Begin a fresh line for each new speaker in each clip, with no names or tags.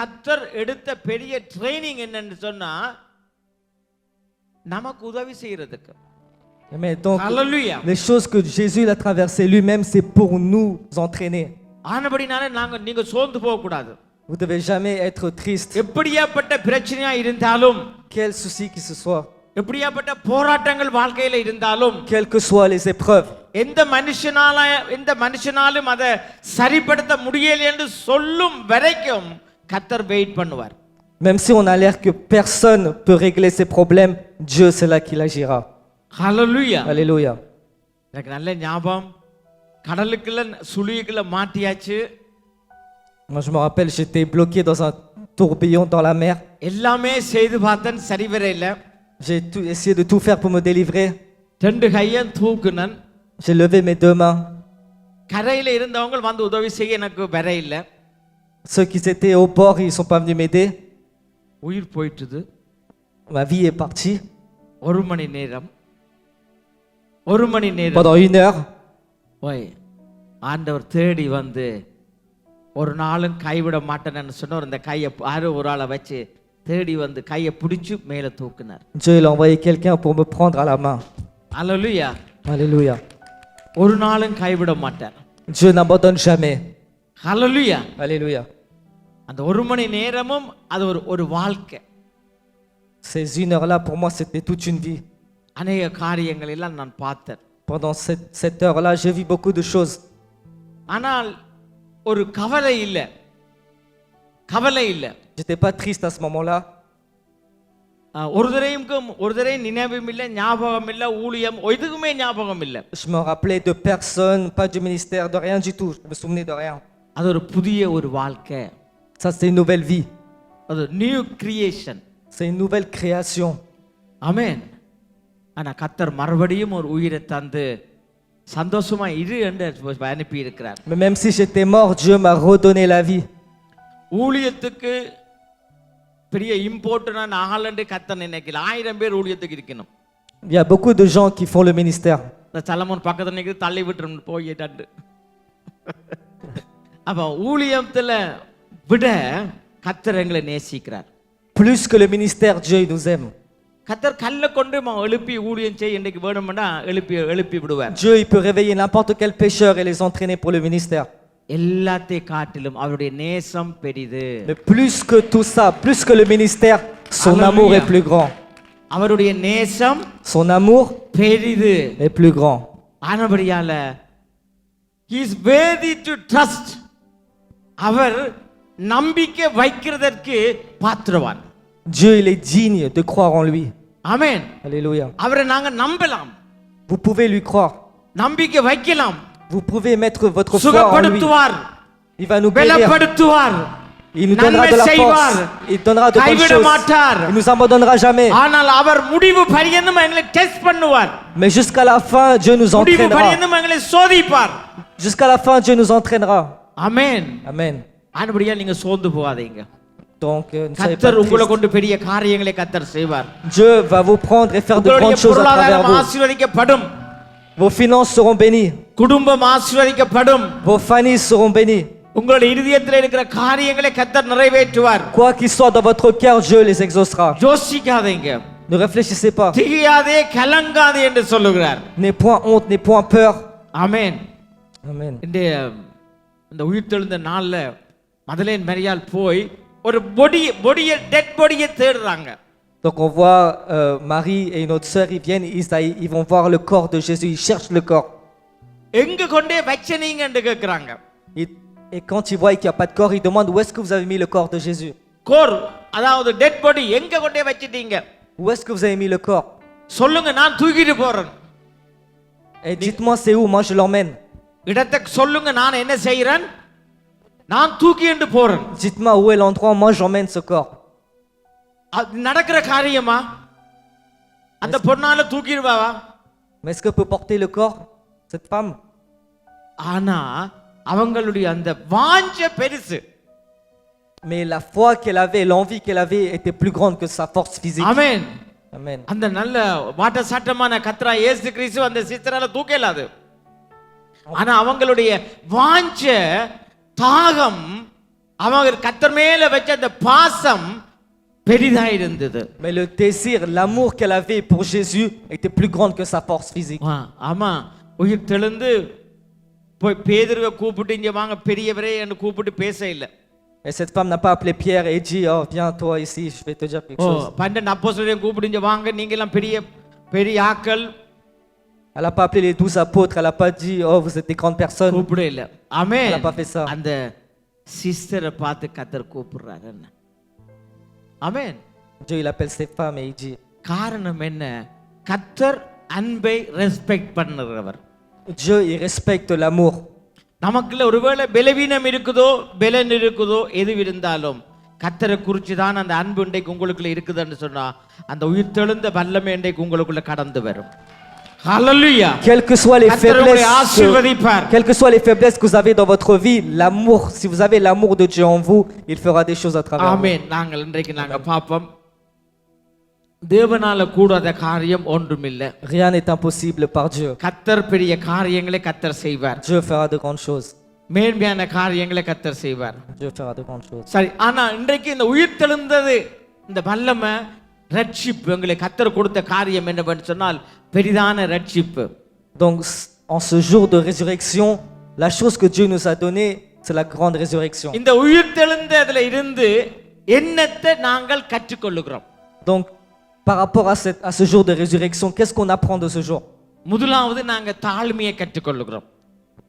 கர்த்தர் எடுத்த பெரிய ட்ரைனிங் என்னன்னு சொன்னா நமக்கு உதவி செய்யறதுக்கு.
Mais donc,
Alléluia.
les choses que Jésus a traversées lui-même, c'est pour nous entraîner.
ஆனபடினால நீங்க சோர்ந்து போக கூடாது.
Vous ne devez jamais être triste.
எப்படியாப்பட்ட பிரச்சனையா இருந்தாலும்,
Quel souci que ce soit,
எப்படியாப்பட்ட போராட்டங்கள் வாழ்க்கையில இருந்தாலும்,
quelles que soient les épreuves,
எந்த மனுஷனாலும் அதை சரிப்படுத்த முடியல என்று சொல்லும் வரைக்கும் கர்த்தர் வெயிட் பண்ணுவார்.
même si on a l'air que personne ne peut régler ses problèmes, Dieu c'est là qu'il agira.
Hallelujah.
Alléluia.
எனக்கு நல்ல ஞாபகம், கடலுக்குள்ள சுழிக்குள்ள மாட்டியாச்சு.
Moi je me rappelle, j'étais bloqué dans un tourbillon dans la mer.
எல்லாமே செய்து பார்த்தேன், சரி வர இல்ல.
J'ai essayé de tout faire pour me délivrer.
ரெண்டு கையும் தூக்குனன்.
J'ai levé mes deux mains.
கரையில இருந்தவங்க வந்து உதவி செய்ய எனக்கு வர இல்ல.
Ceux qui étaient au bord, ils sont pas venus m'aider.
உயிர் போயிட்டுது.
Ma vie est partie.
ஒரு மணி நேரம்
Pendant 1 heure,
ஓய் ஆண்டவர் தேடி வந்து ஒரு நாளும் கைவிட மாட்டேன்னு சொன்னார். அந்த கையை ஒரு ஆளை வச்சு தேடி வந்து கையை பிடிச்சு மேல தூக்குனார்.
Dieu il a envoyé quelqu'un pour me prendre à la main.
Hallelujah.
Alléluia.
ஒரு நாளும் கைவிட மாட்டார்.
Dieu n'abandonne jamais.
அல்லேலூயா.
Alléluia.
அந்த ஒரு மணி நேரமும் அது ஒரு வாழ்க்கை.
Ces 1 heure-là, pour moi, c'était toute une vie.
அநேக காரியங்கள் எல்லாம் நான் பார்த்தேன்.
Pendant cette heure-là, j'ai vu beaucoup de choses.
ஆனால் ஒரு கவலை இல்லை.
J'étais pas triste à ce moment-là.
ஒரு தரையும் நினைவும் இல்லை, ஞாபகம் இல்லை, ஊழியம் எதுக்குமே ஞாபகம் இல்லை.
Je me rappelais de personne, pas du ministère, de rien du tout. Je me souvenais de rien.
அது ஒரு புதிய ஒரு வாழ்க்கை.
Ça, c'est une nouvelle vie.
அது new creation.
C'est une nouvelle création.
ஆமென். ஆனா கர்த்தர் மறுபடியும் ஒரு உயிரை தந்து சந்தோஷமா இரு என்று அனுப்பி இருக்கிறார்.
Mais même si j'étais mort, Dieu m'a redonné la vie.
ஊழியத்துக்கு பெரிய இம்பார்ட்டன்ட் ஆகலன்னு கர்த்தர் நினைக்கல. 1000 பேர் ஊழியத்துக்கு இருக்கணும்.
Il y a beaucoup de gens qui font le ministère.
இந்த சலமோன் பக்கத்துல நிக்குது, தள்ளி விட்டுறணும் போயிட்டாண்டு. அப்ப ஊழியத்துல விட கர்த்தர் எங்களை நேசிக்கிறார்.
Plus que le ministère, Dieu il nous aime.
கர்த்தர் கல்லை கொண்டு எழுப்பி ஊழியம் செய்ய இன்னைக்கு வேணும்னா எழுப்பி விடுவார்.
Dieu il peut réveiller n'importe quel pécheur et les entraîner pour le ministère.
எல்லாத்தை காட்டிலும் அவருடைய நேசம் பெரிது.
Mais plus que tout ça, plus que le ministère, son amour est plus grand.
அவருடைய நேசம்
Son amour
பெரிது
est plus grand.
ஆனபடியால he is worthy to trust. அவர் நம்பிக்கை வைக்கிறதற்கு பாத்திரவான்.
Dieu il est digne de croire en lui.
ஆமென்.
Alléluia.
அவரை நாங்க நம்பலாம்.
Vous pouvez lui croire.
நம்பிக்கை வைக்கலாம்.
Vous pouvez mettre votre foi en lui.
சுகப்படுத்துவார்.
Il va nous bénir.
பலப்படுத்துவார்.
Il nous donnera de la force. Il donnera de bonnes choses. Il nous abandonnera jamais.
ஆனால் அவர் முடிவு பரியந்தம் எங்களை test பண்ணுவார்.
Mais jusqu'à la fin, Dieu nous
முடிவு
entraînera.
பரியந்தம் எங்களை சோதிப்பார்.
Jusqu'à la fin, Dieu nous entraînera.
ஆமென்.
Amen.
ஆனபடியா நீங்க சோர்ந்து போகாதீங்க.
Donc, ne soyez pas
கர்த்தர் உங்களை
tristes.
கொண்டு பெரிய காரியங்களை கர்த்தர் செய்வார்.
Dieu va vous prendre et faire de grandes choses à travers vous.
ஆசீர்வதிக்கப்படும்.
Vos finances seront bénies.
குடும்பம் ஆசீர்வதிக்கப்படும்.
Vos familles seront bénies.
உங்களுடைய இதயத்தில் இருக்கிற காரியங்களை கர்த்தர் நிறைவேற்றுவார்.
Quoi qu'il soit dans votre cœur, Dieu les exaucera.
யோசிக்காதீங்க.
Ne réfléchissez pas.
திகையாதே, கலங்காதே என்று சொல்லுகிறார்.
N'ayez point honte, n'ayez point peur.
ஆமென்.
Amen.
இந்த உயிர்த்தெழுந்த நாள்ல மதலேன் மரியாள் போய் ஒரு டெட் பாடியை தேடுறாங்க.
Donc on voit Marie et une autre sœur, ils viennent, ils vont voir le corps de Jésus, ils cherchent le corps.
எங்க கொண்டே வச்சனீங்க என்று கேக்குறாங்க.
Et quand ils voient qu'il n'y a pas de corps, ils demandent où est-ce que vous avez mis le corps de Jésus.
Core அதாவது dead body எங்க கொண்டே வச்சிட்டீங்க?
Où est-ce que vous avez mis le corps?
சொல்லுங்க, நான் தூக்கிட்டு போறேன்.
Et dites-moi c'est où, moi je l'emmène.
இடத்தை சொல்லுங்க, நான் என்ன செய்றேன்? நான் தூக்கிட்டு போறேன்.
Dites-moi où est l'endroit, moi j'emmène ce corps.
அது நடக்கிற காரியமா? அந்த பொண்ணால தூக்கிடுவாவா?
Mais est-ce que peut porter le corps cette femme?
ஆனா அவங்களுடைய அந்த வாஞ்ச பெருசு.
Mais la foi qu'elle avait, l'envie qu'elle avait était plus grande que sa force physique.
ஆமென்.
Amen.
அந்த நல்ல வாட்ட சாட்டமான கர்த்தரா இயேசு கிறிஸ்து அந்த சிஸ்டரால தூக்கலாது. ஆனா அவங்களுடைய வாஞ்ச தாகம் அவங்க கர்த்தர் மேல வச்ச அந்த பாசம் பெரிதா இருந்தது.
Mais le désir, l'amour qu'elle avait pour Jésus était plus grande que sa force physique.
ஆமா, உயிர் தெழுந்து போய் பேதுருவை கூப்பிட்டு இங்க வாங்க பெரியவரே என்று கூப்பிட்டு பேச இல்லை.
Et cette femme n'a pas appelé Pierre et dit, oh viens toi ici, je vais te dire quelque chose.
12 அப்போஸ்தலரையும் கூப்பிட்டு இங்க வாங்க நீங்க எல்லாம் பெரிய பெரிய ஆட்கள்.
Elle n'a pas appelé les 12 apôtres, elle n'a pas dit, oh vous êtes des grandes personnes.
கூப்பிட இல்ல. ஆமென்.
Elle n'a pas fait ça.
அந்த சிஸ்டரை பார்த்து கர்த்தர் கூப்பிடுறாரு என்ன. ஆமென்.
Dieu il appelle ces femmes et il dit,
காரணம் என்ன? கர்த்தர் அன்பை respect பண்ணுறவர்.
Dieu il respecte l'amour.
நமக்குள்ள ஒருவேளை பலவீனம் இருக்குதோ பலன் இருக்குதோ எது இருந்தாலும் கர்த்தரை குறித்து தான் அந்த அன்பு இன்றைக்கு உங்களுக்குள்ள இருக்குதுன்னு சொன்னா அந்த உயிர் தெழுந்த வல்லமை இன்றைக்கு உங்களுக்குள்ள கடந்து வரும். ஹalleluya.
Quelles que soient les faiblesses, quelles que soient les faiblesses que vous avez dans votre vie, l'amour, si vous avez l'amour de Dieu en vous, il fera des choses à travers vous.
ஆமென். நாங்கள் இன்றைக்கு பாப்போம் தேவனால கூடாத காரியம் ஒன்றுமில்லை.
Rien n'est impossible par Dieu.
கர்த்தர் பெரிய காரியங்களை கர்த்தர் செய்வார்.
Dieu fera de grandes choses.
மேன்மையான காரியங்களை கர்த்தர் செய்வார்.
Dieu fera de grandes choses.
சரி, ஆனா இன்றைக்கு இந்த உயிர் தெழுந்தது இந்த வல்லமை ரட்சிப்பு எங்களுக்கு கர்த்தர் கொடுத்த காரியம் என்னவென்று சொன்னால் பெரிதான ரட்சிப்பு.
Donc en ce jour de résurrection, la chose que Dieu nous a donnée, c'est la grande résurrection.
இந்த உயிர் தெழுந்ததுல இருந்து என்னத்தை நாங்கள் கற்றுக்கொள்ளுகிறோம்?
Donc par rapport à ce jour de résurrection, qu'est-ce qu'on apprend de ce jour?
முதலாவது நாங்க தாழ்மையை கற்றுக்கொள்ளுகிறோம்.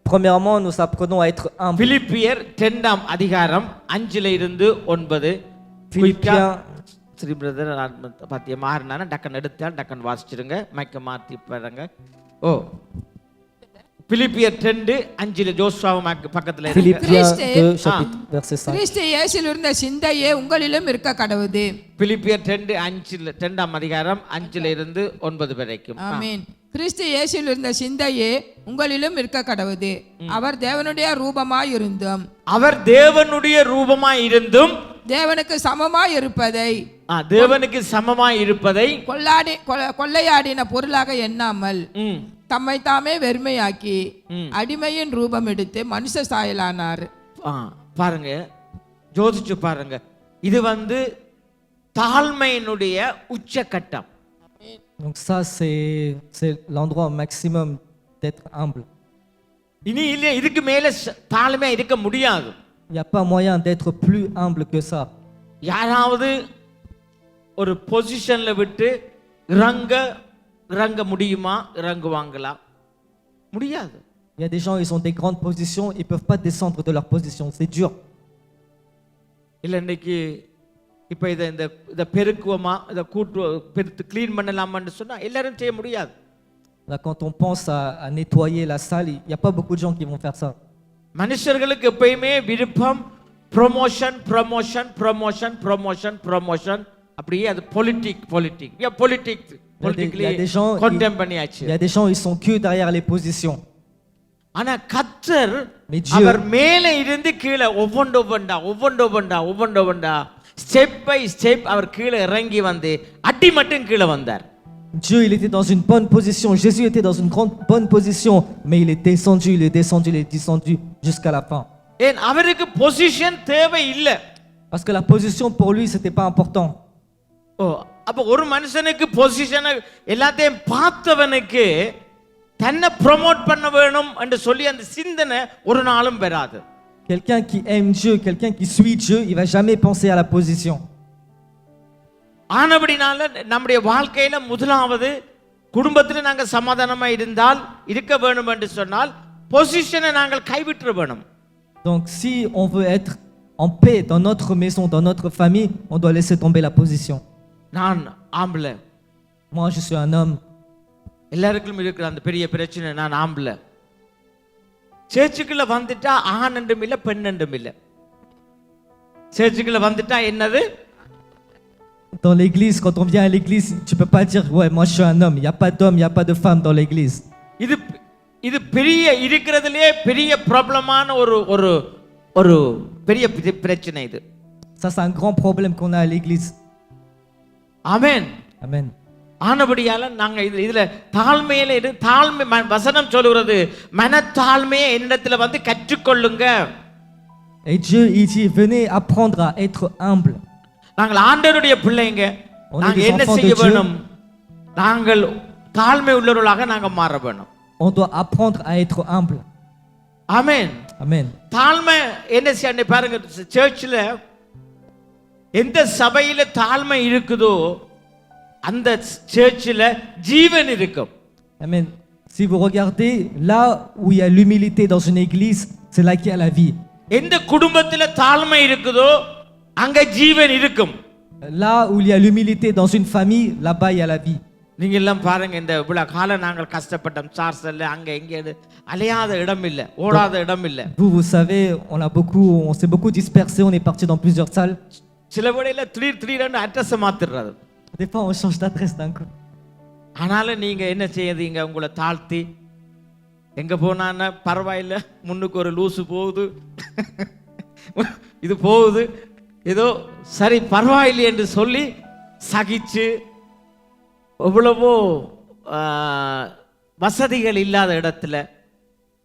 Premièrement, nous apprenons à être humbles.
பிலிப்பியர் 2ஆம் அதிகாரம் 5ல இருந்து 9.
Philippiens
ஸ்ரீ பிரதர் பாத்திய மாறினான டக்கன் எடுத்தால் டக்கன் வாசிச்சிருங்க மைக்க மாத்தி பாருங்க. ஓ பிலிப்பியர் 2:5 ஜோசுவா பக்கத்துல இருக்கு.
Philippiens 2 chapitre verset 5.
கிறிஸ்து இயேசுவில் இருந்த சிந்தையே உங்களிலும் இருக்க கடவுது.
பிலிப்பியர் 2:5 2ஆம் அதிகாரம் 5ல இருந்து 9 வரைக்கும்.
ஆமென். கிறிஸ்து இயேசுவில் இருந்த சிந்தையே உங்களிலும் இருக்க கடவுது. அவர் தேவனுடைய ரூபமாய் இருந்தும் தேவனுக்கு சமமாய் இருப்பதை கொள்ளையாடின பொருளாக எண்ணாமல் தம்மை தாமே வெறுமையாக்கி அடிமையின் ரூபம் எடுத்து மனுஷ சாயலானார்.
பாருங்க, யோசிச்சு பாருங்க, இது தாழ்மையினுடைய உச்சகட்டம்.
Donc ça c'est l'endroit maximum d'être humble.
இனி இல்ல இதுக்கு மேல தாழ்மையா இருக்க முடியாது.
Il n'y a pas moyen d'être plus humble que ça.
யாராவது ஒரு பொசிஷன்ல விட்டு இறங்க முடியுமா? இறங்குவாங்களா? முடியாது.
Il y a des gens, ils ont des grandes positions, ils peuvent pas descendre de leur position, c'est dur.
இல்ல இன்னைக்கு இப்ப இத பெருக்குவமா இத பெருத்து க்ளீன் பண்ணலாமான்னு சொன்னா எல்லாரும் செய்ய முடியாது.
Là quand on pense à nettoyer la salle, il y a pas beaucoup de gens qui vont faire ça.
மனுஷர்களுக்கு எப்பயுமே விருப்பம் promotion promotion promotion promotion promotion, அப்படியே அது politique. Il y a politique.
Il y a des gens, il y a des gens, ils sont que derrière les positions.
ஆனா கர்த்தர் அவர் மேலே இருந்து கீழே ஒவ்வொன்றா ஸ்டெப் பை ஸ்டெப் அவர் கீழே இறங்கி அடி மட்டும் கீழே வந்தார்.
Dieu, il était dans une bonne position. Jésus était dans une bonne position, mais il est descendu jusqu'à la fin.
ஏன் அவருக்கு பொசிஷன் தேவை இல்ல.
Parce que la position pour lui c'était pas important.
அப்ப ஒரு மனுஷனுக்கு பொசிஷன் எல்லாத்தையும் பார்த்தவனுக்கு தன்னை promote பண்ண வேணும் என்று சொல்லி அந்த சிந்தனை ஒரு நாளும் வராது.
Quelqu'un qui aime Dieu, quelqu'un qui suit Dieu, il va jamais penser à la position.
ஆனபடினால நம்முடைய வாழ்க்கையில முதலாவது குடும்பத்தில் நாங்கள் சமாதானமா இருந்தால் இருக்க வேணும் என்று சொன்னால் பொசிஷனை நாங்கள் கைவிற்ற வேணும்.
Donc si on veut être en paix dans notre maison, dans notre famille, on doit laisser tomber la position.
நான் ஆம்பளை.
Moi je suis un homme.
எல்லாருக்கும் இருக்கிற அந்த பெரிய பிரச்சனை, நான் ஆம்பளை. சேர்ச்சுக்குள்ள வந்துட்டா ஆண் என்றும் இல்லை பெண் என்றும் இல்லை. சேர்ச்சுக்குள்ள வந்துட்டா என்னது?
Dans l'église, quand on vient à l'église, tu peux pas dire ouais moi je suis un homme. Il y a pas d'homme, il y a pas de femme dans l'église.
இது பெரிய இருக்கிறதுலயே பெரிய ப்ராப்ளமான ஒரு பெரிய பிரச்சனை இது.
Ça c'est un grand problème qu'on a à l'église.
Amen.
Amen.
ஆனபடியால நாங்க இதுல தாழ்மை வசனம் சொல்லுகிறது, மனத்தாழ்மையை என்னிடத்துல கற்றுக்கொள்ளுங்க.
Et Dieu, il dit, venez apprendre à être humble.
நாங்கள் ஆண்டவருடைய பிள்ளைங்க.
On est
நாங்க
des
என்ன
enfants de
செய்ய
Dieu.
வேணும்? நாங்கள் தாழ்மை உள்ளவர்களாக நாங்க மாற வேணும்.
On doit apprendre à être humble.
Amen.
Amen.
தாழ்மை என்ன செய்ய பாருங்க, சர்ச்சில் எந்த சபையில தாழ்மை இருக்குதோ அந்த சர்ச்சில் ஜீவன் இருக்கும்.
Amen. Si vous regardez, là où il y a l'humilité dans une église, c'est là qu'il y a la vie.
எந்த குடும்பத்துல தாழ்மை இருக்குதோ அங்க ஜீவன் இருக்கும்.
Là où il y a l'humilité dans une famille, là-bas il y a la vie.
நீங்க எல்லாம் பாருங்க, இந்த இவ்வளவு காலம் நாங்கள் கஷ்டப்பட்டோம், சார்சல்ல அங்க எங்க அலையாத இடம் இல்ல, ஓடாத இடம் இல்ல.
Vous savez, on s'est beaucoup dispersé, on est parti dans plusieurs salles.
சில வேளையில திடீர்னு address மாத்திடுறது.
Des fois on change d'adresse d'un coup.
ஆனாலும் நீங்க என்ன செய்யறீங்க, உங்களை தாழ்த்தி எங்க போனான்னா பரவாயில்ல, முன்னுக்கு ஒரு லூசு போகுது, இது போகுது, ஏதோ சரி பரவாயில்லை என்று சொல்லி சகிச்சு, எவ்வளவோ வசதிகள் இல்லாத இடத்துல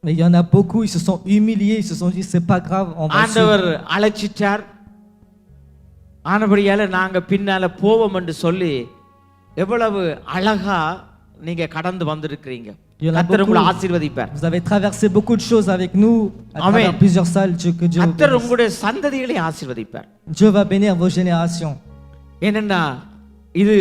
Mais il y en a beaucoup, ils se sont humiliés, ils se sont dit c'est pas grave, on va
ஆண்டவர் அழைச்சிட்டார், ஆனபடியால நாங்க பின்னால போவோம் என்று சொல்லி எவ்வளவு அழகா நீங்க கடந்து வந்திருக்கிறீங்க. கர்த்தர் உங்களை ஆசீர்வதிப்பார்.
Vous avez traversé beaucoup de choses avec nous à
Amen.
travers plusieurs salles. Que Dieu vous
கர்த்தர்
bénisse.
உங்களுடைய சந்ததிகளை ஆசீர்வதிப்பார்.
Dieu va bénir vos générations.
ஏனென்னா இது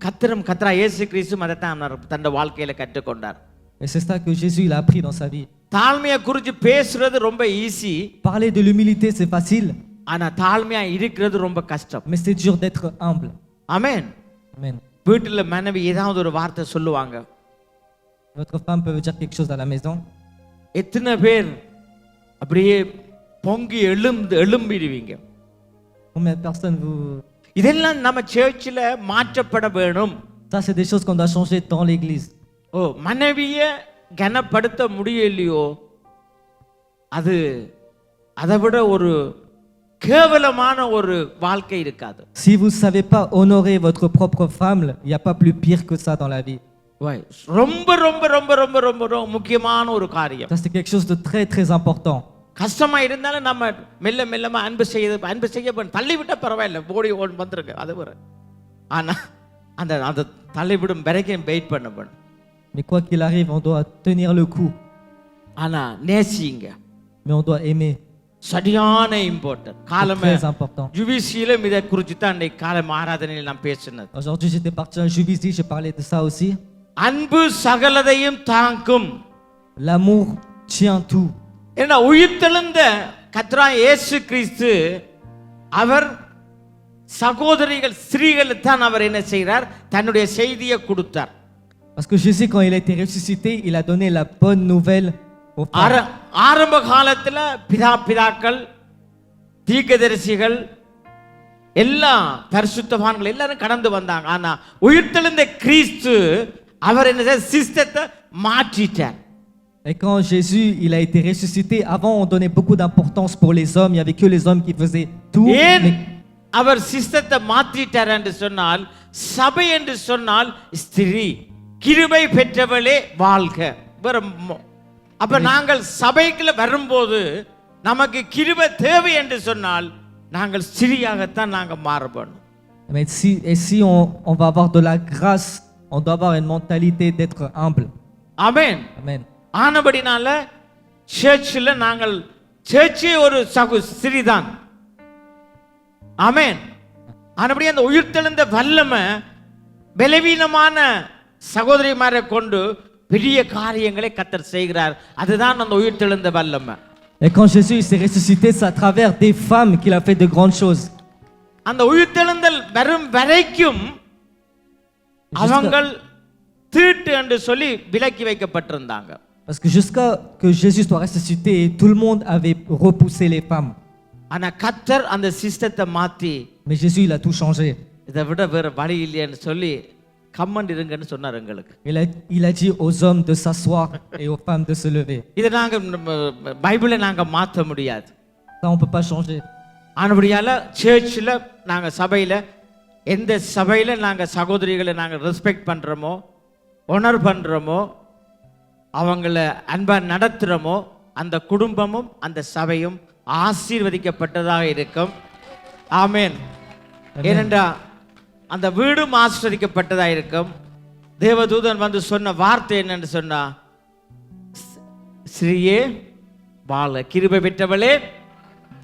கர்த்தரா இயேசு கிறிஸ்து அதைத்தான் தன்னுடைய வாழ்க்கையில கற்றுக்கொண்டார்.
Et c'est ça que Jésus il a appris dans sa vie.
தாழ்மையை குறித்து பேசுறது ரொம்ப easy,
Parler de l'humilité c'est facile,
ஆனா தாழ்மையா இருக்கிறது ரொம்ப கஷ்டம்.
mais c'est dur d'être humble.
ஆமென்.
Amen.
வீட்டுல மனைவி ஏதாவது ஒரு வார்த்தை சொல்லுவாங்க,
Votre femme peut vous dire quelque chose à la maison.
எத்தனை பேர் அப்படியே பொங்கி எழும்பிடுவீங்க.
Combien de personnes vous...
இதெல்லாம் நம்ம சர்ச்சில் மாற்றப்பட வேணும்.
Ça c'est des choses qu'on doit changer dans l'église.
ஓ, மனைவிய கனப்படுத்த முடியலையோ அது அதை விட ஒரு கேவலமான ஒரு வாழ்க்கை இருக்காது.
Si vous ne savez pas honorer votre propre femme, il n'y a pas plus pire que ça dans la vie.
ரொம்ப ரொம்ப ரொம்ப ரொம்ப ரொம்ப ரொம்ப முக்கியமான ஒரு காரியம்.
Ça c'est quelque chose de très très important.
கஷ்டமா இருந்தாலும் நம்ம மெல்லமா அன்பு செய்ய தள்ளிவிட்டா பரவாயில்ல, ஓடி வந்துருங்க, அது வர. ஆனா அந்த தள்ளிவிடும் வரைக்கும் வெயிட் பண்ண வேணும்.
Mais quoi qu'il arrive, on doit tenir le coup.
ஆனா நேசிங்க.
Mais on doit aimer.
சரியான இம்பார்ட்டன்ட்.
C'est
காலமே
très important.
ஜுவிசியிலும் இதை குறித்து தான் அன்றைக்கு காலம் ஆராதனையில் நான் பேசினது.
Aujourd'hui j'étais parti à Juvisy, j'ai parlé de ça aussi.
அன்பு சகலதையும் தாங்கும்.
L'amour tient tout.
ஏன்னா உயிர்த்தெழுந்த கர்த்தராகிய இயேசு கிறிஸ்து அவர் சகோதரிகள் ஸ்திரீகளுக்கு தான் அவர் என்ன செய்கிறார், தன்னுடைய செய்தியை கொடுத்தார்.
Parce que Jésus quand il a été ressuscité, il a donné la bonne nouvelle aux femmes.
ஆரம்ப காலத்துல பிதாக்கள், தீர்க்கதரிசிகள், எல்லா பரிசுத்தவான்கள் எல்லாரும் கடந்து வந்தாங்க. ஆனா உயிர்த்தெழுந்த கிறிஸ்து அவர் என்ன சிஸ்டத்தை மாற்றிட்டார்.
Et quand Jésus il a été ressuscité, avant on donnait beaucoup d'importance pour les hommes, il y avait que les hommes qui faisaient tout.
ஏன்
Mais
அவர் சிஸ்டத்தை மாற்றிட்டார் என்று சொன்னால், சபை என்று சொன்னால் ஸ்திரீ கிருபை பெற்றவளே வாழ்க. அப்ப நாங்கள் சபைக்குள்ள வரும்போது நமக்கு கிருபை தேவை என்று சொன்னால் நாங்கள் ஸ்திரீயாகத்தான் நாங்கள் மாறணும்.
Mais si on va avoir de la grâce, on doit avoir une mentalité d'être humble.
Amen.
Amen.
ஆனபடினால சர்ச்சில் நாங்கள் சர்ச்சே ஒரு ஸ்திரீதான். ஆமென். ஆனபடி அந்த உயிர்த்தெழுந்த வல்லமை பலவீனமான சகோதரிமாரை கொண்டு பெரிய காரியங்களை கர்த்தர் செய்கிறார். அதுதான் அந்த உயிர்த்தெழுந்த வல்லமை.
Et quand Jésus s'est ressuscité, c'est à travers des femmes qu'il a fait de grandes choses.
அந்த உயிர்த்தெழுந்தல் வரும் வரைக்கும் அவங்கள் தீட்டு என்று சொல்லி விலக்கி வைக்கப்பட்டிருந்தாங்க.
Parce que jusqu'à que Jésus soit ressuscité, tout le monde avait repoussé les femmes.
ஆனா கர்த்தர் அந்த சிஸ்டத்தை மாத்தி,
Mais Jésus il a tout changé.
இதை விட வேற வழி இல்லைன்னு சொல்லி கம்மன் இருங்கன்னு சொன்னார் எங்களுக்கு.
Il a dit aux hommes de s'asseoir et aux femmes de se lever.
இதை நாங்க பைபிளை நாங்க மாற்ற முடியாது.
Ça on peut pas changer.
ஆனபடியால சர்ச்சில் நாங்க சபையில எந்த சபையில நாங்க சகோதரிகளை நாங்க ரெஸ்பெக்ட் பண்றோமோ, ஒனர் பண்றோமோ, அவங்கள அன்பா நடத்துறோமோ, அந்த குடும்பமும் அந்த சபையும் ஆசீர்வதிக்கப்பட்டதாக இருக்கும். ஆமென். ஏனென்றா அந்த வீடும் ஆசீர்வதிக்கப்பட்டதாக இருக்கும். தேவதூதன் வந்து சொன்ன வார்த்தை என்னன்னு சொன்னா, ஸ்ரீயே வாழ்க, கிருபை பெற்றவளே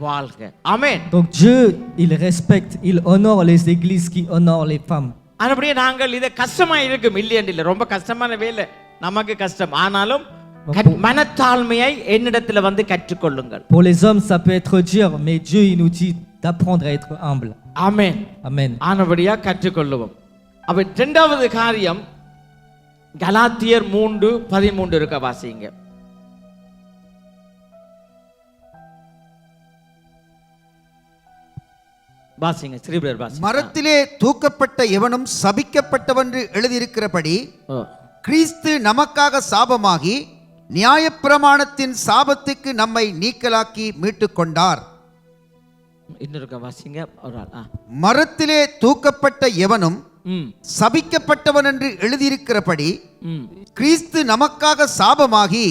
வாழ்க. ஆமென்.
Donc Dieu, il respecte, il honore les églises qui honorent les femmes.
அப்படியே நாங்கள் இதை கஷ்டமா இருக்கும் இல்லையென்று இல்லை, ரொம்ப கஷ்டமான வேலை நமக்கு கஷ்டம். ஆனாலும் மனத்தாழ்மையை என்னிடத்துல வந்து கற்றுக்கொள்ளுங்கள்.
Pour les hommes, ça peut être dur, mais Dieu, il nous dit d'apprendre à être humble.
ஆமென்.
Amen.
ஆனபடியா கற்றுக்கொள்ளுவோம். அப்ப இரண்டாவது காரியம் கலாத்தியர் 3:13 இருக்க வாசிங்க. வாசிங்க ஸ்ரீபிரர் வாசிங்க.
மரத்திலே தூக்கப்பட்ட எவனும் சபிக்கப்பட்டவென்று எழுதியிருக்கிறபடி கிறிஸ்து நமக்காக சாபமாகி நியாயப்பிரமாணத்தின் சாபத்துக்கு நம்மை நீக்கலாக்கி மீட்டுக் கொண்டார்.
இன்னொருக்க வாசிங்க. ஒரு ஆள்.
மரத்திலே தூக்கப்பட்ட எவனும் சபிக்கப்பட்டவன் என்று எழுதியிருக்கிறபடி கிறிஸ்து நமக்காக சாபமாகி